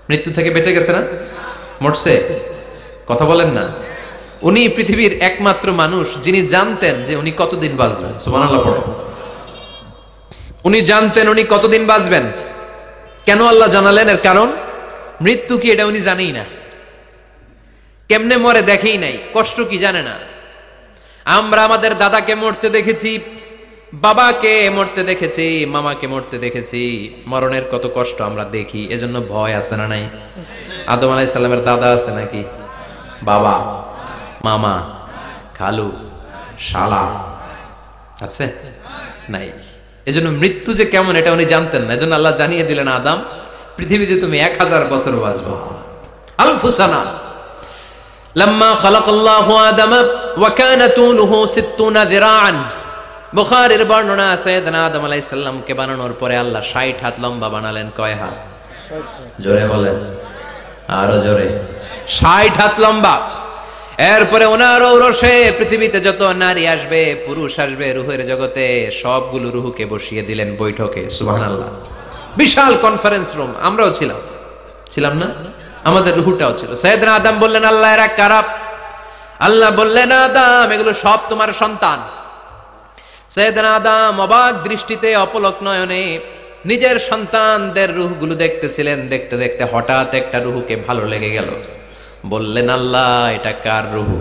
মৃত্যু থেকে বেঁচে গেছে না? মরছে? কথা বলেন না। উনি পৃথিবীর একমাত্র মানুষ যিনি জানতেন যে উনি কতদিন বাঁচবেন। সুবহানাল্লাহ পড়েন। উনি জানতেন উনি কতদিন বাঁচবেন। কেন আল্লাহ জানালেন? এর কারণ মৃত্যু কি এটা উনি জানেই না, কেমনে মরে দেখেই নাই, কষ্ট কি জানে না। আমরা আমাদের দাদাকে মরতে দেখেছি, বাবাকে মরতে দেখেছি, মামাকে মরতে দেখেছি, মরণের কত কষ্ট আমরা দেখি, এজন্য ভয় আছে না নাই? আদম আলাইহিস সালামের দাদা আছে নাকি? বাবা, মামা, খালু, শালা আছে? নাই। এজন্য মৃত্যু যে কেমন এটা উনি জানতেন না। এজন্য আল্লাহ জানিয়ে দিলেন, আদম পৃথিবীতে তুমি 1000 বছর বাঁচবে। আলফু সানা। লাম্মা খালাকাল্লাহু আদামা ওয়া কানা তুলুহু 60 যিরাআন। বুখারীর বর্ণনা, সাইয়েদনা আদম আলাইহিস সালামকে বানানোর পরে আল্লাহ 60 হাত লম্বা বানালেন। কয় হাত? জোরে বলেন, আরো জোরে। 60 হাত লম্বা। এরপরে ওনার ঔরসে পৃথিবীতে যত নারী আসবে, পুরুষ আসবে রূহের জগতে, সবগুলো রূহকে বসিয়ে দিলেন বৈঠকে। সুবহানাল্লাহ। বিশাল কনফারেন্স রুম। আমরাও ছিলাম না? আমাদের রূহটাও ছিল। সাইয়েদনা আদম বললেন, আল্লাহ এরা কারা? আল্লাহ বললেন, আদম এগুলো সব তোমার সন্তান। সাইয়েদনা আদম অবাক দৃষ্টিতে, অপলক নয়নে নিজের সন্তানদের রূহগুলো দেখতেছিলেন। দেখতে দেখতে হঠাৎ একটা রূহকে ভালো লেগে গেল। বললেন, আল্লাহ এটা কার রূহ?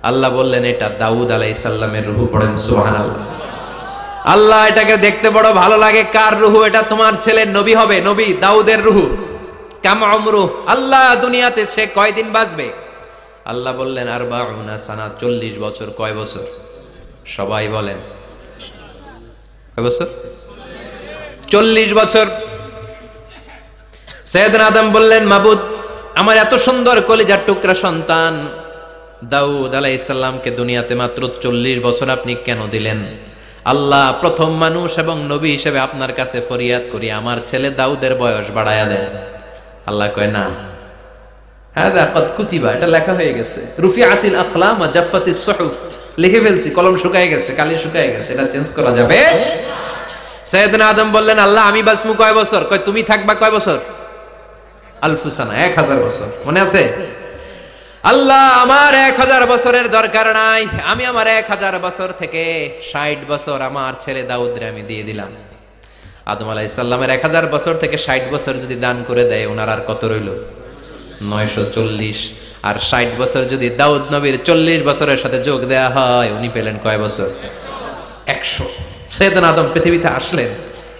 আল্লাহ বললেন, এটা দাউদ আলাইহিস সালামের রূহ। পড়েন সুবহানাল্লাহ। আল্লাহ এটাকে দেখতে বড় ভালো লাগে, কার রূহ? এটা তোমার ছেলে নবী হবে, নবী দাউদের রূহ। কাম উমরু, আল্লাহ দুনিয়াতে সে কয়দিন বাঁচবে? আল্লাহ বললেন, 40 সানা, 40 বছর। কয় বছর? সবাই বলেন কয় বছর? 40 বছর। সাইয়েদনা আদম বললেন, মাবুদ, আমার এত সুন্দর কলিজার টুকরা সন্তান দাউদ আলাইহিস সালামকে দুনিয়াতে মাত্র 40 বছর আপনি কেন দিলেন? আল্লাহ, প্রথম মানুষ এবং নবী হিসেবে আপনার কাছে ফরিয়াদ করি, আমার ছেলে দাউদের বয়স বাড়ায়া দেন। আল্লাহ কয়, না, হাদা কদ কুতিবা, এটা লেখা হয়ে গেছে। রুফিআতিল আকলাম ওয়া জাফফাতিস সুহুফ, লিখে ফেলছি, কলম শুকায় গেছে, কালি শুকায় গেছে, এটা চেঞ্জ করা যাবে। সাইয়েদনা আদম বললেন, আল্লাহ, আমি বাঁচবো কয় বছর? কয়, তুমি থাকবা কয় বছর? আলফুসানা, 1000 বছর। মনে আছে? আল্লাহ, আমার 1000 বছরের দরকার নাই, আমি আমার 1000 বছর থেকে 60 বছর আমার ছেলে দাউদরে আমি দিয়ে দিলাম। আদম আলাইহিস সালামের 1000 বছর থেকে 60 বছর যদি দান করে দেয়, ওনার আর কত রইল? 940। আর 60 বছর যদি দাউদ নবীর 40 বছরের সাথে যোগ দেয়া হয়, উনি পেলেন কয় বছর? 100। সাইয়েদনা আদম পৃথিবীতে আসলেন,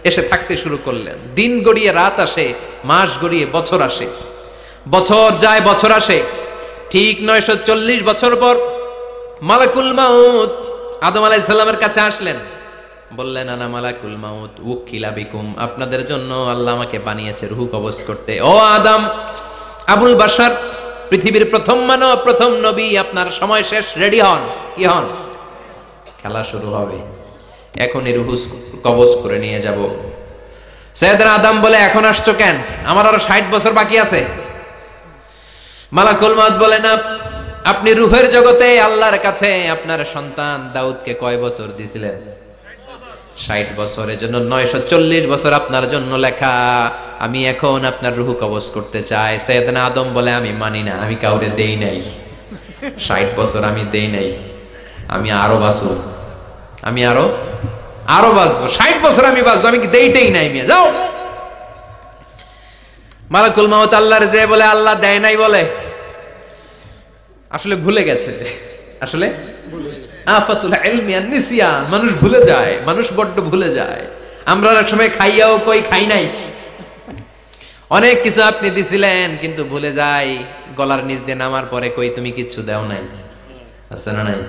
এসে থাকতে শুরু করলেন। দিন গড়িয়ে রাত আসে, মাস গড়িয়ে বছর আসে, বছর যায় বছর আসে। ঠিক 940 বছর পর মালাকুল মাউত আদম আলাইহিস সালামের কাছে আসলেন, বললেন, আনা মালাকুল মাউত উকিলা বিকুম, আপনাদের জন্য আল্লাহ আমাকে বানিয়েছে রূহ কবজ করতে। ও আদম, আবুল বাশার, পৃথিবীর প্রথম মানব, প্রথম নবী, আপনার সময় শেষ, রেডি হন। কি হন? খেলা শুরু হবে, এখনই রূহ কবজ করে নিয়ে যাব। সাইয়েদনা আদম বলে, এখন আসছো কেন? আমার আরো 60 বছর বাকি আছে। মালাকুল মাউত বলে, না, আপনি রূহের জগতে আল্লাহর কাছে আপনার সন্তান দাউদকে কয় বছর দিয়েছিলেন? 60 বছর। এজন্য 940 বছর আপনার জন্য লেখা। আমি এখন আপনার রূহ কবজ করতে চাই। সাইয়েদনা আদম বলে, আমি মানি না, আমি কাউরে দেই নাই 60 বছর, আমি দেই নাই, আমি আরো বাঁচবো, আমি আরো বাঁচবো, 60 বছর আমি বাঁচবো, আমি কি দেইতেই নাই। মিয়া যাও। মালাকুল মাউত আল্লাহর যে বলে, আল্লাহ দেয় নাই বলে, আসলে ভুলে গেছে। আসলে আফাতুল ইলমি আন নিসিয়ান, মানুষ ভুলে যায়, মানুষ বড্ড ভুলে যায়। আমরা এক সময় খাইয়াও কই খাই নাই, অনেক কিছু আপনি দিছিলেন, কিন্তু ভুলে যাই। গলার নিচ দিয়ে নামার পরে কই তুমি কিচ্ছু দাও নাই। আছে না নাই?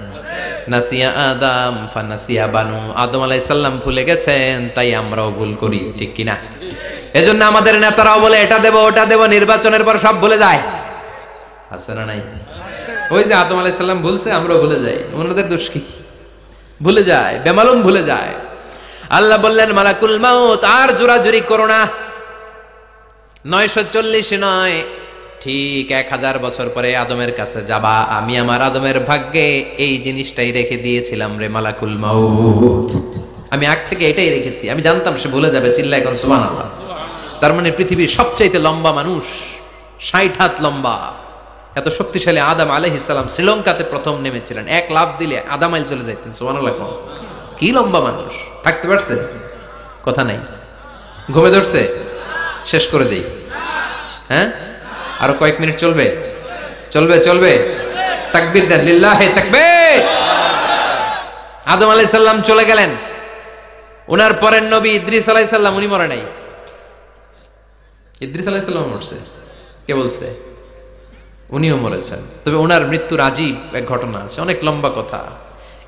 নাসিয়া আদম ফানাসিয়া বানু, আদম আলাইহিস সালাম ভুলে গেছেন, তাই আমরাও ভুল করি, ঠিক কি না? এজন্য আমাদের নেতারাও বলে, এটা দেব ওটা দেব, নির্বাচনের পর সব ভুলে যায়। আছে না নাই? ওই যে আদম আলাইহিস সালাম ভুলছে, আমরাও ভুলে যাই। ওনাদের দোষ কি? ভুলে যায়, বেমালুম ভুলে যায়। আল্লাহ বললেন, মালাকুল মাউত, আর জোরাজুরি করো না। 940 নয়, ঠিক 1000 বছর পরে আদমের কাছে যাবা। আমি আমার আদমের ভাগ্যে এই জিনিসটাই রেখে দিয়েছিলাম রে মালাকুল মাউত। আমি আগ থেকে এটাই রেখেছি, আমি জানতাম সে ভুলে যাবে। চিল্লায় এখন সুবহানাল্লাহ। তার মানে পৃথিবীর সবচাইতে লম্বা মানুষ, 60 হাত লম্বা, এত শক্তিশালী আদম আলাইহিস সালাম শ্রীলঙ্কাতে প্রথম নেমেছিলেন। 1 লাফ দিলে আধা মাইল চলে যাইতেন। সুবহানাল্লাহ। কি লম্বা মানুষ! থাকতে পারছে? কথা নাই, ঘুমে ধরছে? শেষ করে দেই। হ্যাঁ, আরো কয়েক মিনিট চলবে? চলবে, চলবে। তাকবীর দেন, লিল্লাহি তাকবীর। আদম আলাইহিস সালাম চলে গেলেন। ওনার পরের নবী ইদ্রিস আলাইহিস সালাম, উনি মরে নাই। ইদ্রিস আলাইহিস সালাম মরছে, কে বলছে? উনিও মরেছেন। তবে ওনার মৃত্যুর আজীব এক ঘটনা আছে, অনেক লম্বা কথা।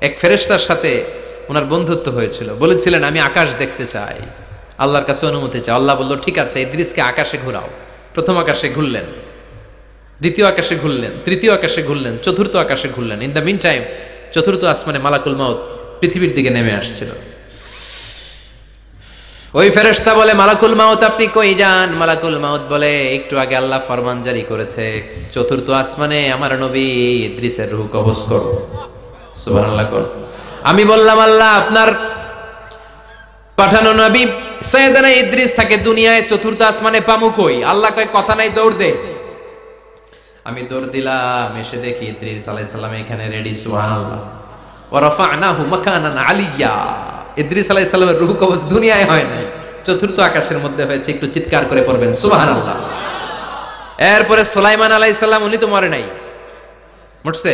এক ফেরেশতার সাথে ওনার বন্ধুত্ব হয়েছিল। বলেছিলেন, আমি আকাশ দেখতে চাই, আল্লাহর কাছে অনুমতি চাই। আল্লাহ বলল, ঠিক আছে, ইদ্রিসকে আকাশে ঘোরাও। প্রথম আকাশে ঘুরলেন, দ্বিতীয় আকাশে ঘুরলেন, তৃতীয় আকাশে ঘুরলেন, চতুর্থ আকাশে ঘুরলেন। ইন দ্য মিন টাইম চতুর্থ আসমানে মালাকুল মাউত পৃথিবীর দিকে নেমে আসছিল। ওই ফেরেশতা বলে, মালাকুল মাউত আপনি কই যান? মালাকুল মাউত বলে, একটু আগে আল্লাহ ফরমান জারি করেছে, চতুর্থ আসমানে আমার নবী ইদ্রিসের রূহ কবজ করো। সুবহানাল্লাহ। আমি বললাম, আল্লাহ, আপনার পাঠানো নবী সাইয়েদনা ইদ্রিস থাকে দুনিয়ায়, চতুর্থ আসমানে পামু কই? আল্লাহ কয়, কথা নাই, দৌড় দে। আমি দৌড় দিলাম, এসে দেখি ইদ্রিস আলাইহিস সালাম এখানে রেডি। সুবহানাল্লাহ। ওয়া রাফা'নাহু মাকানান আলিয়্যা। ইদ্রিস আলাইহিস সালামের রূহ কবজ দুনিয়ায় হয় না, চতুর্থ আকাশের মধ্যে হয়েছে। একটু চিৎকার করে পড়বেন সুবহানাল্লাহ। এরপরে সুলাইমান আলাইহিস সালাম, উনি তো মরে নাই, মরছে?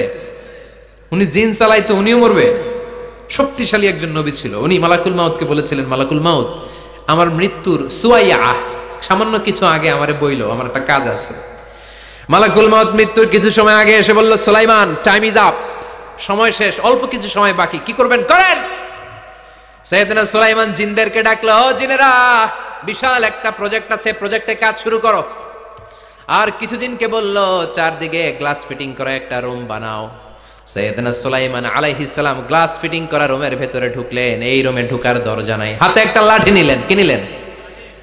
উনি জিন চালাইতো, উনিও মরবে? শক্তিশালী একজন নবী ছিল। উনি মালাকুল মাউতকে বলেছিলেন, মালাকুল মাউত, আমার মৃত্যুর সুয়াইয়া, সামান্য কিছু আগে আমারে বইলো, আমার একটা কাজ আছে। মালাকুল মাউত মৃত্যুর কিছু সময় আগে এসে বলল, সুলাইমান, টাইম ইজ আপ, সময় শেষ, অল্প কিছু সময় বাকি, কি করবেন করেন। সাইয়েদনা সুলাইমান জিনদেরকে ডাকলো, ও জিনেরা, বিশাল একটা প্রজেক্ট আছে, প্রজেক্টে কাজ শুরু করো। আর কিছুদিনকে বলল চারদিকে গ্লাস ফিটিং করা একটা রুম বানাও। সাইয়েদনা সুলাইমান আলাইহিস সালাম গ্লাস ফিটিং করা রুমের ভেতরে ঢুকলেন। এই রুমে ঢুকার দরজা নাই, হাতে একটা লাঠি নিলেন। কি নিলেন?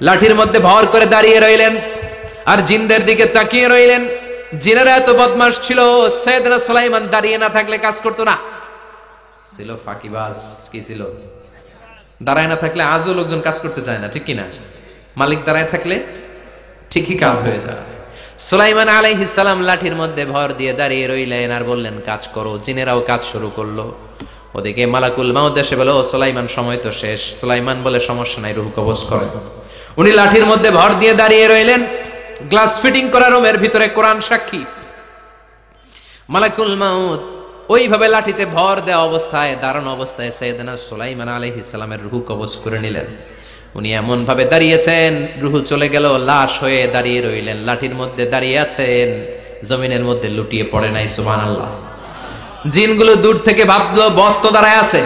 লাঠির মধ্যে ভর করে দাঁড়িয়ে রইলেন আর জিনদের দিকে তাকিয়ে রইলেন। জিনেরা এত বদমাশ ছিল, সাইয়েদনা সুলাইমান দাঁড়িয়ে না থাকলে কাজ করতো না, ছিল ফাঁকিবাজ। কি ছিল? দাঁড়ায় না থাকলে আজও লোকজন কাজ করতে চায় না, ঠিক কিনা? মালিক দাঁড়ায় থাকলে ঠিকই কাজ হয়ে যায়। সুলাইমান আলাইহিস সালাম লাঠির মধ্যে ভর দিয়ে দাঁড়িয়ে রইলেন আর বললেন কাজ করো। জিনেরাও কাজ শুরু করলো। ওদিকে মালাকুল মাউত এসে বলে, ও সুলাইমান সময় তো শেষ। সুলাইমান বলে সমস্যা নাই, রূহ কবজ করে। উনি লাঠির মধ্যে ভর দিয়ে দাঁড়িয়ে রইলেন। গ্লাস ফিটিং করা রুমের ভিতরে কোরআন সাক্ষী। মালাকুল মাউত ওইভাবে লাঠিতে ভর দেওয়া অবস্থায়, দাঁড়ানো অবস্থায় সাইয়েদনা সুলাইমান আলাইহিস সালামের রূহ কবজ করে নিলেন। উনি এমন ভাবে দাঁড়িয়েছেন, রূহ চলে গেল, লাশ হয়ে দাঁড়িয়ে রইলেন। লাঠির মধ্যে দাঁড়িয়ে আছেন, জমিনের মধ্যে লুটিয়ে পড়ে নাই। সুবহানাল্লাহ। জিনগুলো দূর থেকে ভাবলো বস তো দাঁড়ায় আছে।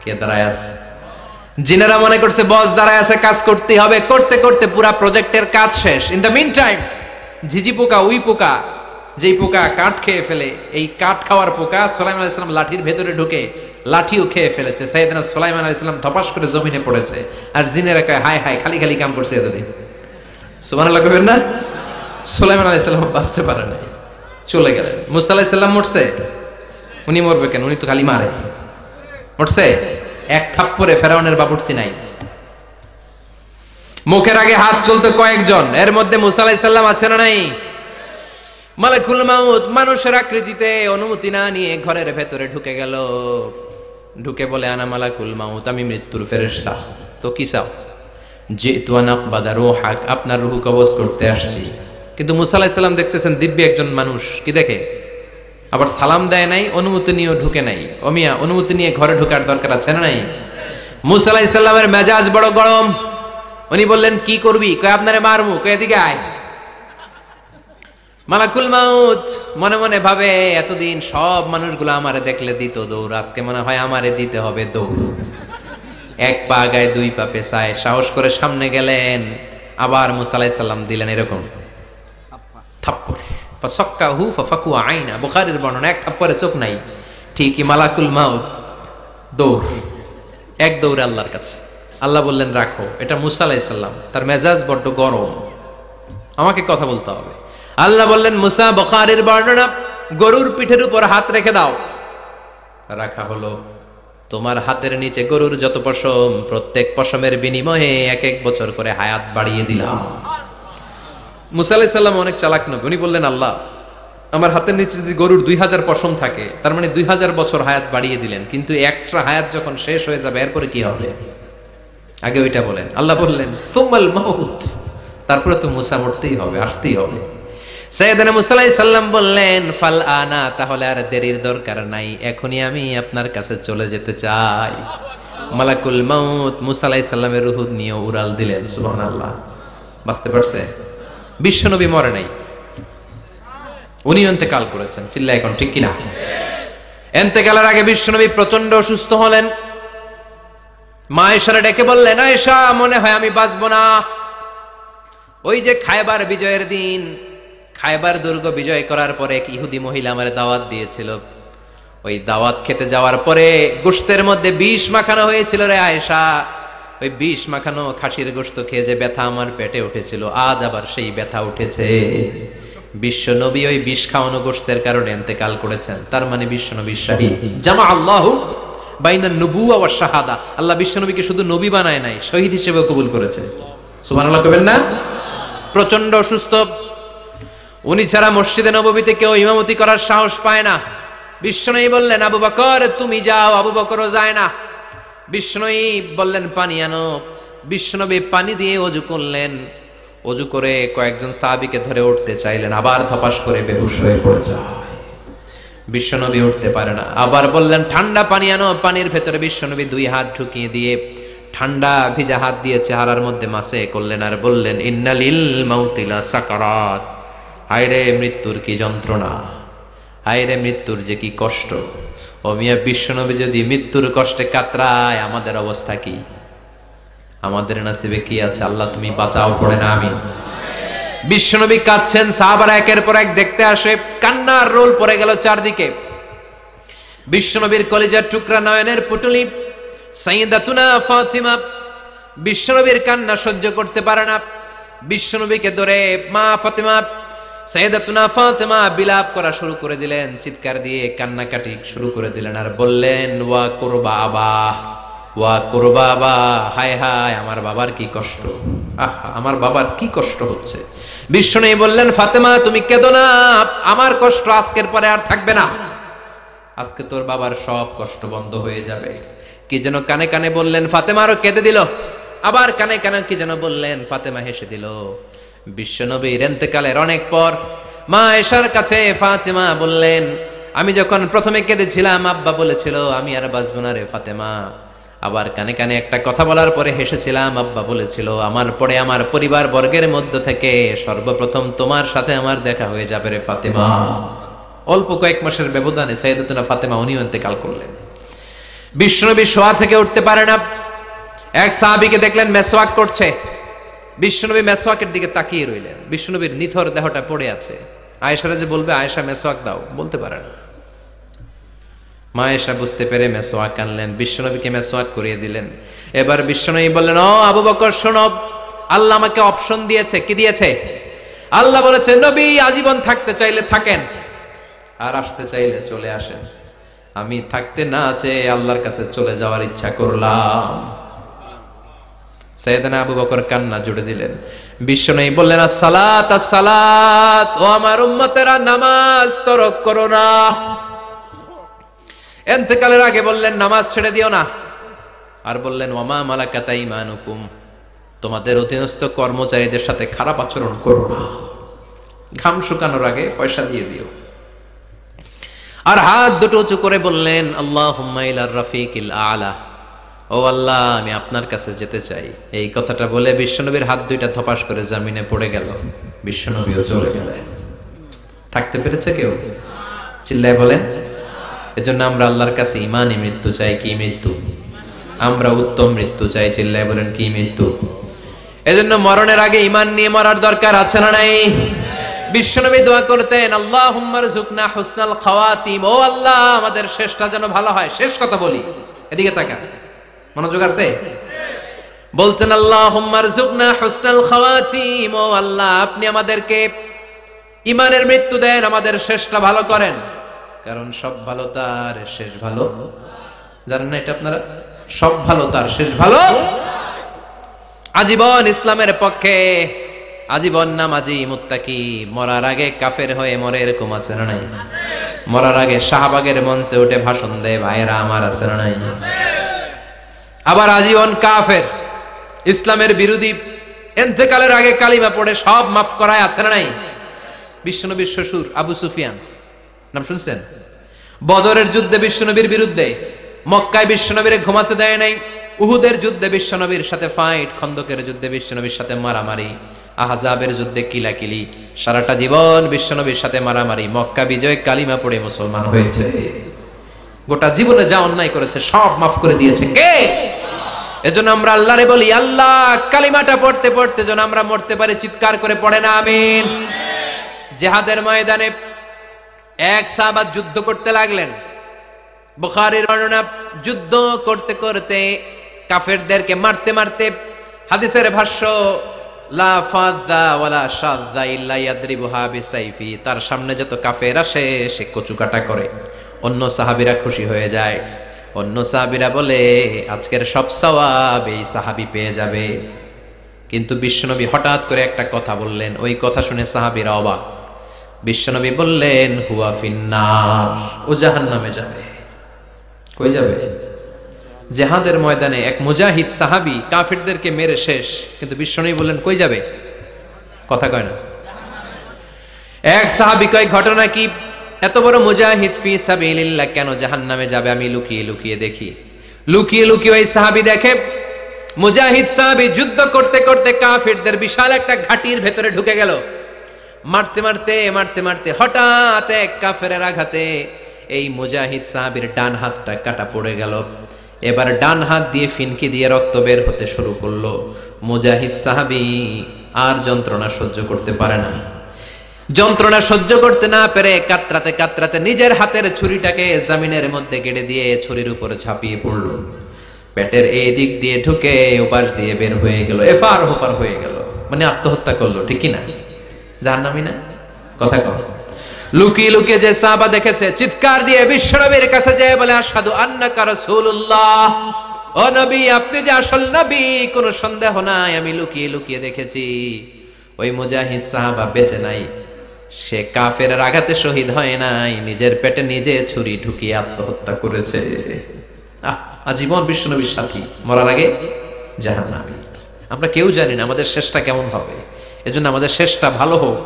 কে দাঁড়ায় আছে? জিনেরা মনে করছে বস দাঁড়ায় আছে, কাজ করতে হবে। করতে করতে পুরা প্রজেক্টের কাজ শেষ। ইন দ্য মিন টাইম ঝিঝি পোকা, উই পোকা, যেই পোকা কাঠ খেয়ে ফেলে, এই কাঠ খাওয়ার পোকা সুলাইমান আলাইহিস সালাম লাঠির ভেতরে ঢুকে লাঠিও খেয়ে ফেলেছে। সাইয়েদনা সুলাইমান আলাইহিস সালাম ধপাস করে জমিনে পড়েছে। আর জিনেরা কয় হায় হায়, খালি খালি কাম করছে এতদিন। সুবহানাল্লাহ কইবেন না? সুলাইমান আলাইহিস সালাম বাঁচতে পারে নাই, চলে গেলেন। মুসা আলাইহিস সালাম মরছে? উনি মরবে কেন? উনি তো খালি মারে। মরছে? এক থাপ্পড়ে ফেরাউনের বাবুর্চি নাই। মুখের আগে হাত চলতে কয়েকজন, এর মধ্যে মুসা আলাইহিস সালাম আছে না নাই? মালাকুল মাউত মানুষের আকৃতিতে অনুমতি না নিয়ে ঘরের ভেতরে ঢুকে গেল। ঢুকে বলে, আনা মালাকুল মাউত, আমি মৃত্যুর ফেরেশতা। তো কি চাও? জিতু আন আকবাদা রূহাক, আপনার রূহ কবজ করতে আসছি। কিন্তু মুসা আলাইহিস সালাম দেখতেছেন দিব্য একজন মানুষ, কি দেখে? আবার সালাম দেয় নাই, অনুমতি নিয়েও ঢুকে নাই। অমিয়া, অনুমতি নিয়ে ঘরে ঢোকার দরকার আছে না নাই? মুসা আলাইহিস সালামের মেজাজ বড় গরম। উনি বললেন কি করবি? কয় আপনারে মারমু। কয় এদিকে আয়। মালাকুল মাউত মনে মনে ভাবে, এতদিন সব মানুষগুলো আমারে দেখলে দিত দৌড়, আজকে মনে হয় আমারে দিতে হবে দৌড়। এক পা গায়ে দুই পা পেছায় সাহস করে সামনে গেলেন। আবার মুসা আলাইহিস সালাম দিলেন এরকম থাপ্পড়। ফাসাক্কাহু ফাফাকু আইনা, বুখারীর বর্ণনা, এক থাপ্পড়ে চোখ নাই। ঠিকই মালাকুল মাউত দৌড়, এক দৌড়ে আল্লাহর কাছে। আল্লাহ বললেন রাখো, এটা মুসা আলাইহিস সালাম, তার মেজাজ বড্ড গরম, আমাকে কথা বলতে হবে। আল্লাহ বললেন মুসা, বুখারীর বর্ণনা, গরুর পিঠের উপর হাত রেখে দাও। রাখা হলো। তোমার হাতের নিচে গরুর যত পশম, প্রত্যেক পশমের বিনিময়ে এক এক বছর করে হায়াত বাড়িয়ে দিলাম। মুসা আলাইহিস সালাম অনেক চালাক নবী। উনি বললেন আল্লাহ, আমার হাতের নিচে যদি গরুর 2000 পশম থাকে, তার মানে 2000 বছর হায়াত বাড়িয়ে দিলেন, কিন্তু এক্সট্রা হায়াত যখন শেষ হয়ে যাবে এরপরে কি হবে? আগে ওইটা বলেন। আল্লাহ বললেন সুম্মাল মাউত, তারপরে তো মুসা মরতেই হবে, আসতেই হবে। সাইয়েদনা মুসা আলাইহিস সালাম বললেন ফাল আনা, তাহলে আর দেরির দরকার নাই, এখনই আমি আপনার কাছে চলে যেতে চাই। মালাকুল মাউত মুসা আলাইহিস সালামের রূহ নিয়ে উড়াল দিলেন। সুবহানাল্লাহ। বাঁচতে পারছে? বিশ্বনবী মরে নাই, উনি ইন্তেকাল করেছেন। চিল্লা এখন ঠিক কিনা? ইন্তেকালের আগে বিশ্বনবী প্রচন্ড অসুস্থ হলেন। মা আয়েশারে ডেকে বললেন, আয়েশা, মনে হয় আমি বাঁচবো না। ওই যে খায়বার বিজয়ের দিন, খায়বার দুর্গ বিজয় করার পরে এক ইহুদি মহিলা আমার দাওয়াত দিয়েছিল। ওই দাওয়াত খেতে যাওয়ার পরে গোশতের মধ্যে বিষ মাখানো হয়েছিল রে আয়েশা। ওই বিষ মাখানো খাসির গোশত খেয়ে যে ব্যথা আমার পেটে উঠেছিল, আজ আবার সেই ব্যথা উঠেছে। বিশ্বনবী ওই বিষ খাওয়ানো গোশতের কারণে ইন্তেকাল করেছেন। তার মানে বিশ্বনবী শাহীদ। জামা আল্লাহু বাইনা নবুওয়া ওয়া শাহাদা, আল্লাহ বিশ্বনবীকে শুধু নবী বানায় নাই, শহীদ হিসেবে কবুল করেছে। সুবহানাল্লাহ কইবেন না? প্রচন্ড অসুস্থ, উনি ছাড়া মসজিদে নববীতে কেউ ইমামতি করার সাহস পায় না। বিশ্বনবী বললেন আবু বকর তুমি যাও, আবু বকরও যায় না। বিশ্বনবী বললেন পানি আনো। বিশ্বনবী পানি দিয়ে ওযু করলেন। ওযু করে কয়েকজন সাহাবীকে ধরে উঠতে চাইলেন, আবার ধপাস করে বেহুশ হয়ে পড়ে যায়। বিশ্বনবী উঠতে পারে না। আবার বললেন ঠান্ডা পানি আনো। পানির ভেতরে বিশ্বনবী দুই হাত ঢুকিয়ে দিয়ে ঠান্ডা ভিজা হাত দিয়ে চেহারার মধ্যে মাসে করলেন আর বললেন ইন্নালিল মাউতি লা সাকারাত, হায়রে মৃত্যুর কি যন্ত্রণা, হায়রে মৃত্যুর যে কি কষ্ট। ও মিয়া, বিশ্বনবী যদি মৃত্যুর কষ্টে কাতরায়, আমাদের অবস্থা কি? আমাদের নসিবে কি আছে আল্লাহ তুমি বাঁচাও, পড়ে না আমিন। বিশ্বনবী কাঁদছেন, সাহাবারা একের পর এক দেখতে আসে, কান্নার রোল পড়ে গেল চারদিকে। বিশ্বনবীর কলিজার টুকরা নয়নের পুটুলি সাইয়্যিদাতুনা ফাতিমা বিশ্বনবীর কান্না সহ্য করতে পারে না। বিশ্বনবীকে ধরে মা ফাতিমা, সাইয়্যিদাতুনা ফাতিমা বিলাপ করা শুরু করে দিলেন, চিৎকার দিয়ে কান্নাকাটি শুরু করে দিলেন, আর বললেন ওয়া কুরবাবা, ওয়া কুরবাবা, হায় হায় আমার বাবার কি কষ্ট, আহা আমার বাবার কি কষ্ট হচ্ছে। বিশ্বনবী বললেন ফাতেমা তুমি কেঁদো না, আমার কষ্ট আজকের পরে আর থাকবে না, আজকে তোর বাবার সব কষ্ট বন্ধ হয়ে যাবে। কি যেন কানে কানে বললেন, ফাতেমা আরো কেঁদে দিল, আবার কানে কানে কি যেন বললেন, ফাতেমা হেসে দিল। বিশ্বনবীর ইন্তেকালের অনেক পর মা আয়েশার কাছে ফাতেমা বললেন, আমি যখন প্রথমে কেঁদেছিলাম আব্বা বলেছিল আমি আর বাঁচবো না রে ফাতেমা, আবার কানে কানে একটা কথা বলার পরে হেসেছিলাম, আব্বা বলেছিল আমার পরে আমার পরিবার বর্গের মধ্য থেকে সর্বপ্রথম তোমার সাথে আমার দেখা হয়ে যাবে রে ফাতেমা। অল্প কয়েক মাসের ব্যবধানে সাইয়্যিদাতুনা ফাতেমা উনিও ইন্তেকাল করলেন। বিশ্বনবী শোয়া থেকে উঠতে পারে না, এক সাহাবীকে দেখলেন মেসওয়াক করছে, বিশ্বনবী মেসওয়াকের দিকে তাকিয়ে রইলেন। বিশ্বনবীর নিথর দেহটা পড়ে আছে, আয়েশারা যে বলবে আয়েশা মেসওয়াক দাও, বলতে পারে না। মা আয়েশা বুঝতে পেরে মেসওয়াক আনলেন, বিশ্বনবীকে মেসওয়াক করিয়ে দিলেন। এবার বিশ্বনবী বললেন, ও আবু বকর শোনো, আল্লাহ আমাকে অপশন দিয়েছে। কি দিয়েছে? আল্লাহ বলেছে নবী আজীবন থাকতে চাইলে থাকেন, আর আসতে চাইলে চলে আসেন। আমি থাকতে না চেয়ে আল্লাহর কাছে চলে যাওয়ার ইচ্ছা করলাম। সাইয়েদনা আবু বকর কান্না জুড়ে দিলেন। বিশ্বনবী বললেন, আসসালাত আসসালাত, ও আমার উম্মতেরা নামাজ তরক করো না। ইন্তেকালের আগে বললেন নামাজ ছেড়ে দিও না, আর বললেন ওয়ামা মালাকাত আইমানুকুম, তোমাদের অধীনস্থ কর্মচারীদের সাথে খারাপ আচরণ করো না। ঘাম শুকানোর আগে পয়সা দিয়ে দিও। আর হাত দুটো উঁচু করে বললেন আল্লাহুম্মা ইলার রাফিকিল আলা, ও আল্লাহ আমি আপনার কাছে যেতে চাই। এই কথাটা বলে বিশ্বনবীর হাত দুইটা ধপাস করে জমিনে পড়ে গেল, বিশ্বনবীও চলে গেলেন। থাকতে পেরেছে কেউ? চিল্লায় বলেন। এজন্য আমরা আল্লাহর কাছে ঈমানি মৃত্যু চাই। কি মৃত্যু? আমরা উত্তম মৃত্যু চাই। চিল্লায় বলেন কি মৃত্যু? এজন্য মরণের আগে ঈমান নিয়ে মরার দরকার আছে না নাই? বিশ্বনবী দোয়া করতেন আল্লাহুম্মা রযুকনা হুসনাল খাওয়াতিম, ও আল্লাহ আমাদের শেষটা যেন ভালো হয়। শেষ কথা বলি, এদিকে তাকান, মনোযোগ আছে? বলতেন আল্লাহুম্মা রযুকনা হুসনাল খাওয়াতিম, ও আল্লাহ আপনি আমাদেরকে ঈমানের মৃত্যু দেন, আমাদের শেষটা ভালো করেন। কারণ সব ভালো তার শেষ ভালো, জানেন না এটা আপনারা? সব ভালো তার শেষ ভালো। আজীবন ইসলামের পক্ষে, আজীবন নামাজি মুত্তাকি, মরার আগে কাফের হয়ে মরে, এরকম আছে না নাই? মরার আগে শাহবাগের মঞ্চে উঠে ভাষণ দেয়, ভাইয়েরা আমার, আছে না নাই? আবার আজীবন কাফের, ইসলামের বিরোধী, ইন্তেকালের আগে কালিমা পড়ে সব মাফ করায়, আছে না নাই? বিশ্বনবীর শ্বশুর আবু সুফিয়ান, নাম শুনছেন? বদরের যুদ্ধে বিশ্বনবীর বিরুদ্ধে, মক্কায় বিশ্বনবীর ঘুমাতে দেয় নাই, উহুদের যুদ্ধে বিশ্বনবীর সাথে ফাইট, খন্দকের যুদ্ধে বিশ্বনবীর সাথে মারামারি, আহজাবের যুদ্ধে কিলাকিলি, সারাটা জীবন বিশ্বনবীর সাথে মারামারি, মক্কা বিজয় কালিমা পড়ে মুসলমান হয়েছে। গোটা জীবনে যা অন্যায় করেছে সব মাফ করে দিয়েছে কে? এজন্য আমরা আল্লাহরে বলি, আল্লাহ কালিমাটা পড়তে পড়তে যেন আমরা মরতে পারি, চিৎকার করে পড়ে না আমিন। জিহাদের ময়দানে এক সাহাবা যুদ্ধ করতে লাগলেন। বুখারীর বর্ণনা, যুদ্ধ করতে করতে কাফেরদেরকে মারতে মারতে, হাদিসের ভাষ্য লা ফাযা ওয়ালা শাযা ইল্লা ইয়াদরিবুহা বিসাইফি, তার সামনে যত কাফের আসে সে কচুকাটা করে। অন্য সাহাবীরা খুশি হয়ে যায়, অন্য সাহাবীরা বলে আজকের সব সওয়াব এই সাহাবী পেয়ে যাবে। কিন্তু বিশ্বনবী হঠাৎ করে একটা কথা বললেন, ওই কথা শুনে সাহাবীরা অবাক। বিশ্বনবী বললেন হুয়া ফিন্নার, ও জাহান্নামে যাবে। কই যাবে? জিহাদের ময়দানে এক মুজাহিদ সাহাবী কাফিরদেরকে মেরে শেষ, কিন্তু বিশ্বনবী বললেন কই যাবে? কথা কয় না। এক সাহাবী কয় ঘটনা কি? এত বড় মুজাহিদ ফি সাবিলিল্লাহ কেন জাহান্নামে যাবে? আমি লুকিয়ে লুকিয়ে দেখি। লুকিয়ে লুকিয়ে ওই সাহাবী দেখে মুজাহিদ সাহাবী যুদ্ধ করতে করতে কাফিরদের বিশাল একটা ঘাটির ভেতরে ঢুকে গেল। মারতে মারতে মারতে মারতে হঠাৎ এক কাফেরের আঘাতে এই মুজাহিদ সাহাবীর ডান হাতটা কাটা পড়ে গেল। এবার ডান হাত দিয়ে ফিনকি দিয়ে রক্ত বের হতে শুরু করলো। মুজাহিদ সাহাবী আর যন্ত্রণা সহ্য করতে পারে না। যন্ত্রণা সহ্য করতে না পেরে কাতরাতে কাতরাতে নিজের হাতের ছুরিটাকে জমিনের মধ্যে গেড়ে দিয়ে ছুরির উপরে ঝাঁপিয়ে পড়ল। পেটের এই দিক দিয়ে ঢুকে ওপাশ দিয়ে বের হয়ে গেল, এফার হোফার হয়ে গেল, মানে আত্মহত্যা করলো। ঠিক কি না? জাহান্নামী না? কথা কও। লুকিয়ে লুকিয়ে যে সাহাবা দেখেছে চিৎকার দিয়ে বিশ্বনবীর কাছে যায় বলে, আশহাদু আন্নাকা রাসূলুল্লাহ, ও নবী আপনি যে আসল নবী, কোনো সন্দেহ নাই, আমি লুকিয়ে লুকিয়ে দেখেছি। ওই মুজাহিদ সাহাবা বেঁচে নাই, সে কাফেরের আঘাতে শহীদ হয় নাই, নিজের পেটে নিজে ছুরি ঢুকিয়ে আত্মহত্যা করেছে। আজীবন বিশ্বনবীর সাথী, মরার আগে জাহান্নামী। আমরা কেউ জানি না আমাদের শেষটা কেমন হবে, এজন্য আমাদের শেষটা ভালো হোক।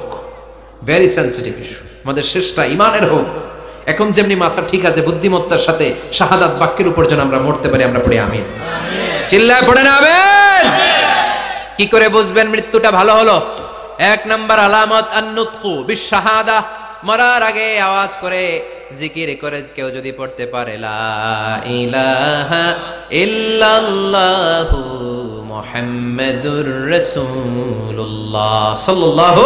Very sensitive issue. আমাদের শেষটা ইমানের হোক। এখন যেমনি মাথা ঠিক আছে, বুদ্ধিমত্তার সাথে শাহাদাত বাক্যের উপর যেন আমরা মরতে পারি, আমরা পড়ি আমিন। চিল্লায় পড়েন আমিন। কি করে বুঝবেন মৃত্যুটা ভালো হলো? এক নাম্বার আলামত আন-নুতকু বিশ-শাহাদা। মরার আগে আওয়াজ করে জিকির করে কেউ যদি পড়তে পারে লা ইলাহা ইল্লাল্লাহু মুহাম্মাদুর রাসূলুল্লাহ সাল্লাল্লাহু,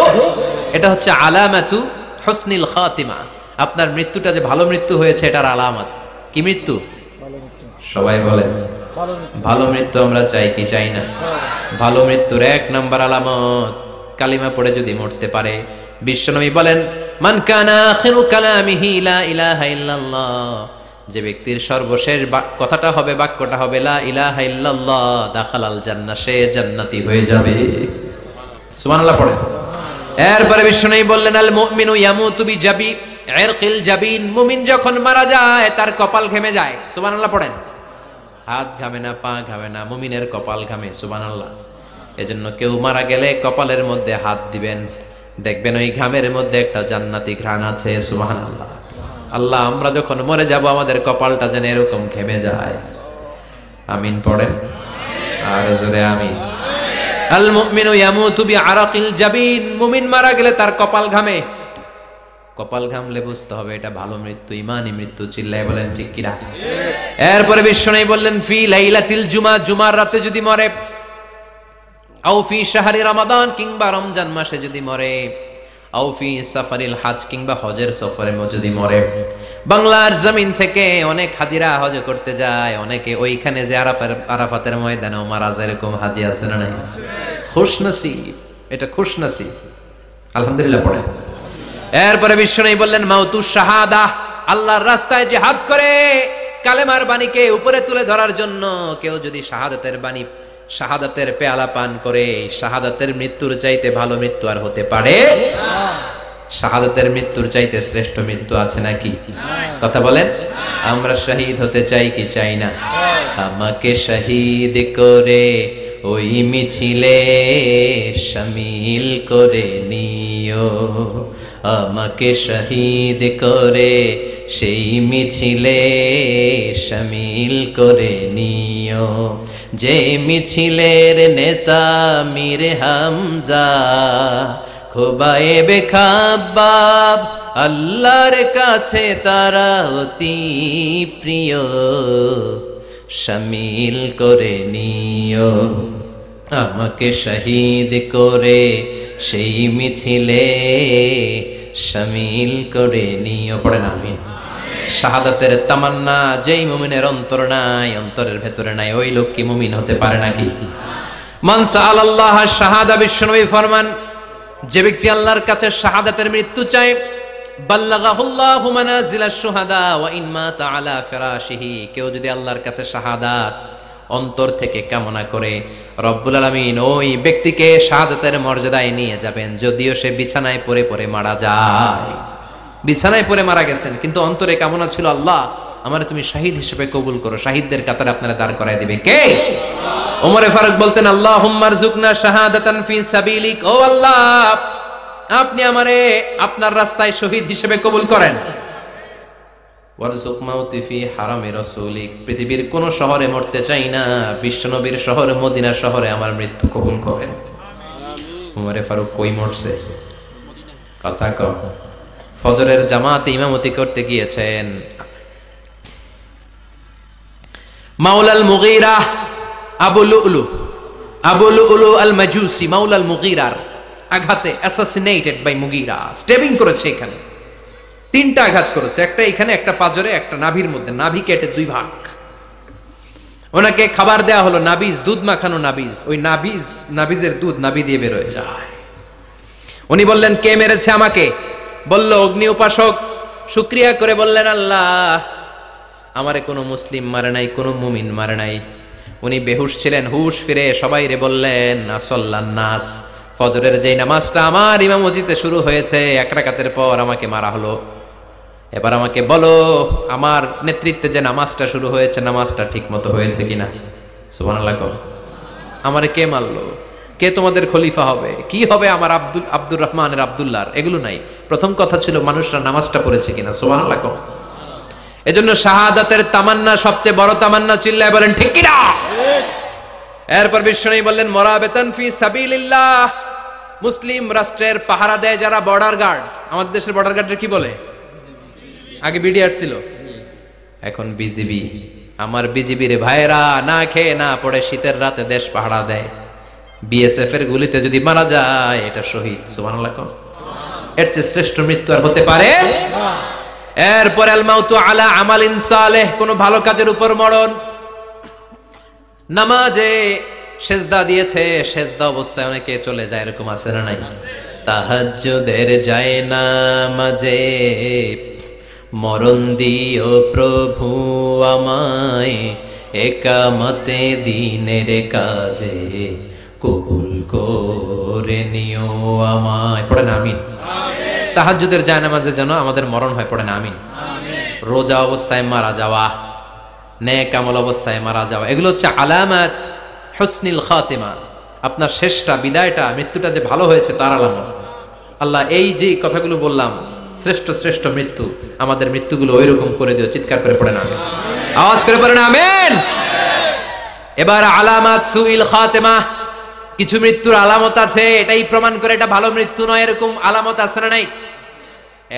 এটা হচ্ছে আলামাতু হুসনিল খাতিমা। আপনার মৃত্যুটা যে ভালো মৃত্যু হয়েছে এটার আলামত। কি মৃত্যু? সবাই বলেন ভালো মৃত্যু আমরা চাই কি চাই না? ভালো মৃত্যুর এক নাম্বার আলামত কালিমা পড়ে যদি মরতে পারে। বিশ্বনবী বলেন, মান কানা আখিরু কালামিহি লা ইলাহা ইল্লাল্লাহ, যে ব্যক্তির সর্বশেষ কথাটা হবে, বাক্যটা হবে লা ইলাহা ইল্লাল্লাহ, দাখালাল জান্নাহ, সে জান্নাতি হয়ে যাবে। সুবহানাল্লাহ পড়েন। এরপরে বিশ্বনবী বললেন, আল মুমিনু ইয়ামুতু বিজাবি ইরকিল জাবিন, মুমিন যখন মারা যায় তার কপাল ঘেমে যায়। সুবহানাল্লাহ পড়েন। হাত ঘামে না, পা ঘামে না, মুমিনের কপাল ঘামে। সুবহানাল্লাহ। এজন্য কেউ মারা গেলে কপালের মধ্যে হাত দিবেন, দেখবেন ওই ঘামের মধ্যে একটা জান্নাতি ঘ্রাণ আছে। সুবহানাল্লাহ। আল্লাহ, আমরা যখন মরে যাব আমাদের কপালটা যেন এরকম ঘেমে যায়। আমিন পড়েন আর জোরে আমিন। আল মুমিনু ইয়ামুতু বিআরাকিল জাবিন, মুমিন মারা গেলে তার কপাল ঘামে। কপাল ঘামলে বুঝতে হবে এটা ভালো মৃত্যু, ইমানি মৃত্যু। চিল্লায় বলেন ঠিক কি না? এরপরে বিশ্বনবী বললেন, ফি লাইলাতিল জুমা, জুমার রাতে যদি মরে, আও ফি শাহরি রমাদান, কিংবা রমজান মাসে যদি মরে, আও ফি সাফারিল হজ, কিংবা হজের সফরে যদি মরে। বাংলার জমিন থেকে অনেক হাজিরা হজ করতে যায়, অনেকে ওইখানে যে আরাফাতের ময়দানেও মারা যায়, এরকম হাজি আছে না নাই? খুশনসিব, এটা খুশনসিব। আলহামদুলিল্লাহ পড়ে। এরপরে বিশ্বনবী বললেন, মাউতু শাহাদা, আল্লাহর রাস্তায় জিহাদ করে কালেমার বাণীকে উপরে তুলে ধরার জন্য কেউ যদি শাহাদাতের বাণী, শাহাদাতের পেয়ালা পান করে, শাহাদাতের মৃত্যুর চাইতে ভালো মৃত্যু আর হতে পারে? শাহাদাতের মৃত্যুর চাইতে শ্রেষ্ঠ মৃত্যু আছে নাকি? কথা বলেন। আমরা শহীদ হতে চাই কি চাই না? আমাকে শহীদ করে ওই মিছিলে শামিল করে নিও, আমাকে শহীদ করে সেই মিছিলে শামিল করে নিও, যে মিছিলের নেতা মীর হামজা, খোবায়েবে খাব্বাব, আল্লাহর কাছে তারা অতি প্রিয়, শামিল করে নিও, আমাকে শহীদ করে সেই মিছিলে শামিল করে নিও। পড়েন আমিন। শাহাদাতের তামান্না যেই মুমিনের অন্তর নাই, অন্তরের ভেতরে নাই, ওই লোক কি মুমিন হতে পারে নাকি? মান সাআলাল্লাহ শাহাদা, বিশ্বনবী ফরমান, যে ব্যক্তি আল্লাহর কাছে শাহাদাতের মৃত্যু চায়, বাল্লাগাহুল্লাহু মানাজিলাশ শুহাদা ওয়া ইন মাতা আলা ফিরাশিহি, কেউ যদি আল্লাহর কাছে শাহাদাত অন্তর থেকে কামনা করে, রব্বুল আলামিন ওই ব্যক্তিকে শাহাদাতের মর্যাদায় নিয়ে যাবেন, যদিও সে বিছানায় পড়ে পড়ে মারা যায়। বিছানায় পড়ে মারা গেছেন, কিন্তু অন্তরে কামনা ছিল, আল্লাহ আমারে তুমি শহীদ হিসেবে কবুল করো। শহীদদের কাতারে আপনারা দাঁড় করায় দিবে কে? ওমরে ফারুক বলতেন, আল্লাহুম্মা রযুকনা শাহাদাতান ফি সাবিলিক, ও আল্লাহ আপনি আমারে আপনার রাস্তায় শহীদ হিসেবে কবুল করেন। ওয়ারযুক মাউতি ফি হারামি রাসূলিক, পৃথিবীর কোন শহরে মরতে চাই না, বিশ্বনবীর শহর মদিনা শহরে আমার মৃত্যু কবুল করেন। ওমরে ফারুক কই মরছে? কথা কও। ফজরের জামাতে ইমামতি করতে গিয়েছেন, মাওলাল মুগীরা আবু লুলু আল মাজুসি মাওলাল মুগীরার আঘাতে অ্যাসাসিনেটেড বাই মুগীরা, স্টেবিং করেছে এখানে, 3টা আঘাত করেছে, একটা এখানে, একটা পাজরে, একটা নাভির মধ্যে, নাভি কেটে 2 ভাগ। ওনাকে খাবার দেয়া হলো নাবিজ, দুধ মাখানো নাবিজ, ওই নাবিজের দুধ নাভি দিয়ে বের হয়ে যায়। উনি বললেন কে মেরেছে আমাকে? বলল অগ্নি উপাসক। শুকরিয়া করে বললেন আল্লাহ, আমারে কোনো মুসলিম মারে নাই, কোনো মুমিন মারে নাই। উনি বেহুশ ছিলেন, হুশ ফিরে সবাই রে বললেন আসল্লান নাস, ফজরের যেই নামাজটা আমার ইমামতিতে শুরু হয়েছে 1 রাকাতের পর আমাকে মারা হলো। এবার আমাকে বলো আমার নেতৃত্বে যে নামাজটা শুরু হয়েছে নামাজটা ঠিক মতো হয়েছে কিনা? সুবহানাল্লাহ। আমারে কে মারলো? কে তোমাদের খলিফা হবে? কি হবে আমার আব্দুর রহমানের আব্দুল্লাহর? এগুলো নাই, প্রথম কথা ছিল মানুষরা নামাজটা পড়েছে কিনা। সুবহানাল্লাহ। এজন্য শাহাদাতের তামান্না সবচেয়ে বড় তামান্না, চিল্লায় বলেন ঠিক কিনা? এরপর বিশ্বনবী বললেন মুরাবিতান ফি সাবিলিল্লাহ, মুসলিম রাষ্ট্রের পাহারা দেয় যারা বর্ডার গার্ড। আমাদের দেশের বর্ডার গার্ডের কি বলে? আগে বিডিআর ছিল, এখন বিজিবি। আমার বিজিবির ভাইরা না খেয়ে না পড়ে শীতের রাতে দেশ পাহারা দেয়। বিএসএফ এর গুলিতে যদি মারা যায় এটা শহীদ। সুবহানাল্লাহ। এর চেয়ে শ্রেষ্ঠ মৃত্যু আর হতে পারে? এরপর আল মাউতু আলা আমালিন সালেহ, কোন ভালো কাজের উপর মরণ। নামাজে সেজদা দিয়েছে, সেজদা অবস্থায় অনেকে চলে যায়, এরকম আছে না নাই? তাহাজ্জুদের যায় নামাজে মরণ দিও প্রভু আমায়, একামতে দিনের কাজে কবুল করে নিও আমায়। পড়েন আমিন। তাহাজ্জুদের যায় নামাজে যেন আমাদের মরণ হয়, পড়েন আমিন। রোজা অবস্থায় মারা যাওয়া, নেক আমল অবস্থায় মারা যাওয়া, এগুলো হচ্ছে আলামাত হুসনিল খাতিমা। আপনার শেষটা, বিদায়টা, মৃত্যুটা যে ভালো হয়েছে তার আলামত। আল্লাহ এই যে কথাগুলো বললাম, শ্রেষ্ঠ শ্রেষ্ঠ মৃত্যু, আমাদের মৃত্যুগুলো ওইরকম করে দিও। চিৎকার করে পড়েন আমিন, আওয়াজ করে পড়েন আমিন। এবার আলামাত সুইল খাতিমা, কিছু মৃত্যুর আলামত আছে, এটাই প্রমাণ করে এটা ভালো মৃত্যু নয়, এরকম আলামত আছে না নাই?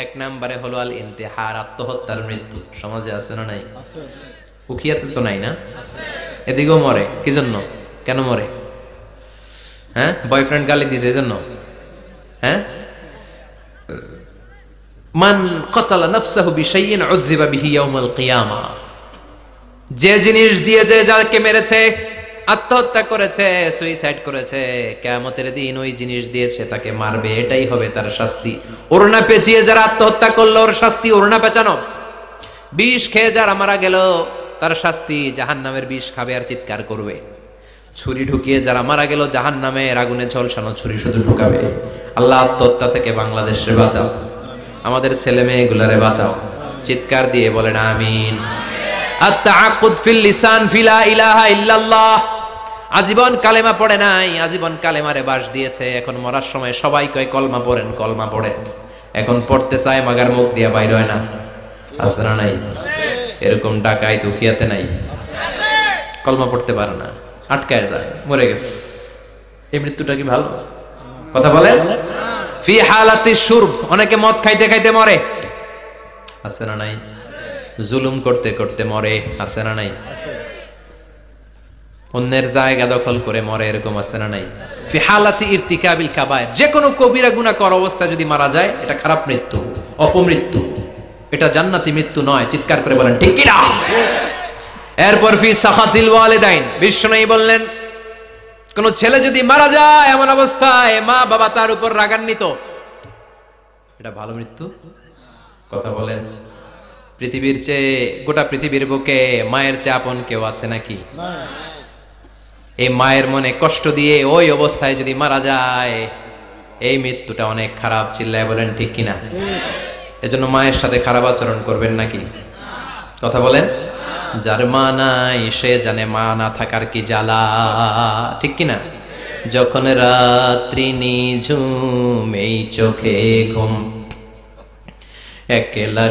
1 নম্বরে হলো আল ইন্তিহার, আত্মহত্যার মৃত্যু। সমাজে আছে না নাই? উখিয়াতে তো নাই না? এদিকেও মরে, কি জন্য? কেন মরে? হ্যাঁ, বয়ফ্রেন্ড গালি দিয়েছে এজন্য? হ্যাঁ, মান কতালা নাফসাহু বিশাইইন উযযিবা বিহি ইয়াউমাল কিয়ামা, যে জিনিস দিয়ে যে যাকে মেরেছে, আত্মহত্যা করেছে, সুইসাইড করেছে, কিয়ামতের দিন ওই জিনিস দিয়ে সে তাকে মারবে, এটাই হবে তার শাস্তি। ওড়না পেঁচিয়ে যারা আত্মহত্যা করলো ওর শাস্তি ওড়না পেঁচানো। বিষ খেয়ে যারা মারা গেল তার শাস্তি জাহান্নামের বিষ খাবে আর চিৎকার করবে। ছুরি ঢুকিয়ে যারা মারা গেল জাহান্নামের আগুনে ঝলসানো ছুরি শুধু ঢুকাবে। আল্লাহ আত্মহত্যা থেকে বাংলাদেশে বাঁচাও, আমাদের ছেলে মেয়েগুলারে বাঁচাও। চিৎকার দিয়ে বলেন আমিন। আত-তাআক্কুদ ফিল লিসান ফিলা ইলাহা ইল্লাল্লাহ, আজীবন কালেমা পড়ে নাই, আজীবন কালেমারে বাস দিয়েছে, এখন মরার সময় সবাই কয় কলমা পড়েন, কলমা পড়েন। এখন পড়তে চায় মাগার মুখ দিয়ে বাইর হয় না। আছে না নাই? এরকম ডাকাই দুখিয়াতে নাই, কলমা পড়তে পারে না, আটকায় যায়, মরে গেছে। এই মৃত্যুটা কি ভালো? কথা বলেন। ফি হালাতি শুরব, অনেকে মদ খাইতে খাইতে মরে। আছে না নাই? জুলুম করতে করতে মরে। আছে না নাই? অন্যের জায়গা দখল করে মরে, এরকম আছে না নাই? ফি হালাতি ইরতিকাবিল কাবায়ের, যে কোনো কবিরা গুনাহ কর অবস্থায় যদি মারা যায় এটা খারাপ মৃত্যু, অপমৃত্যু, এটা জান্নাতি মৃত্যু নয়। চিৎকার করে বলেন ঠিক কি না? এরপর ফি সাখাতিল ওয়ালিদাইন, বিশ্বনবী বললেন কোন ছেলে যদি মারা যায় এমন অবস্থায় মা বাবা তার উপর রাগান্বিত, এটা ভালো মৃত্যু? কথা বলেন। পৃথিবীর চেয়ে, গোটা পৃথিবীর বুকে মায়ের চেয়ে আপন কেউ আছে নাকি? এই মায়ের মনে কষ্ট দিয়ে ওই অবস্থায় যদি মারা যায় এই মৃত্যুটা অনেক খারাপ। চিল্লায় বলেন ঠিক কিনা? এজন্য মায়ের সাথে খারাপ আচরণ করবেন নাকি? কথা বলেন। যার মা নাই সে জানে মা না থাকার কি জ্বালা, ঠিক কিনা? যখন রাত্রি নিঝুম এই চোখে ঘুম, একলা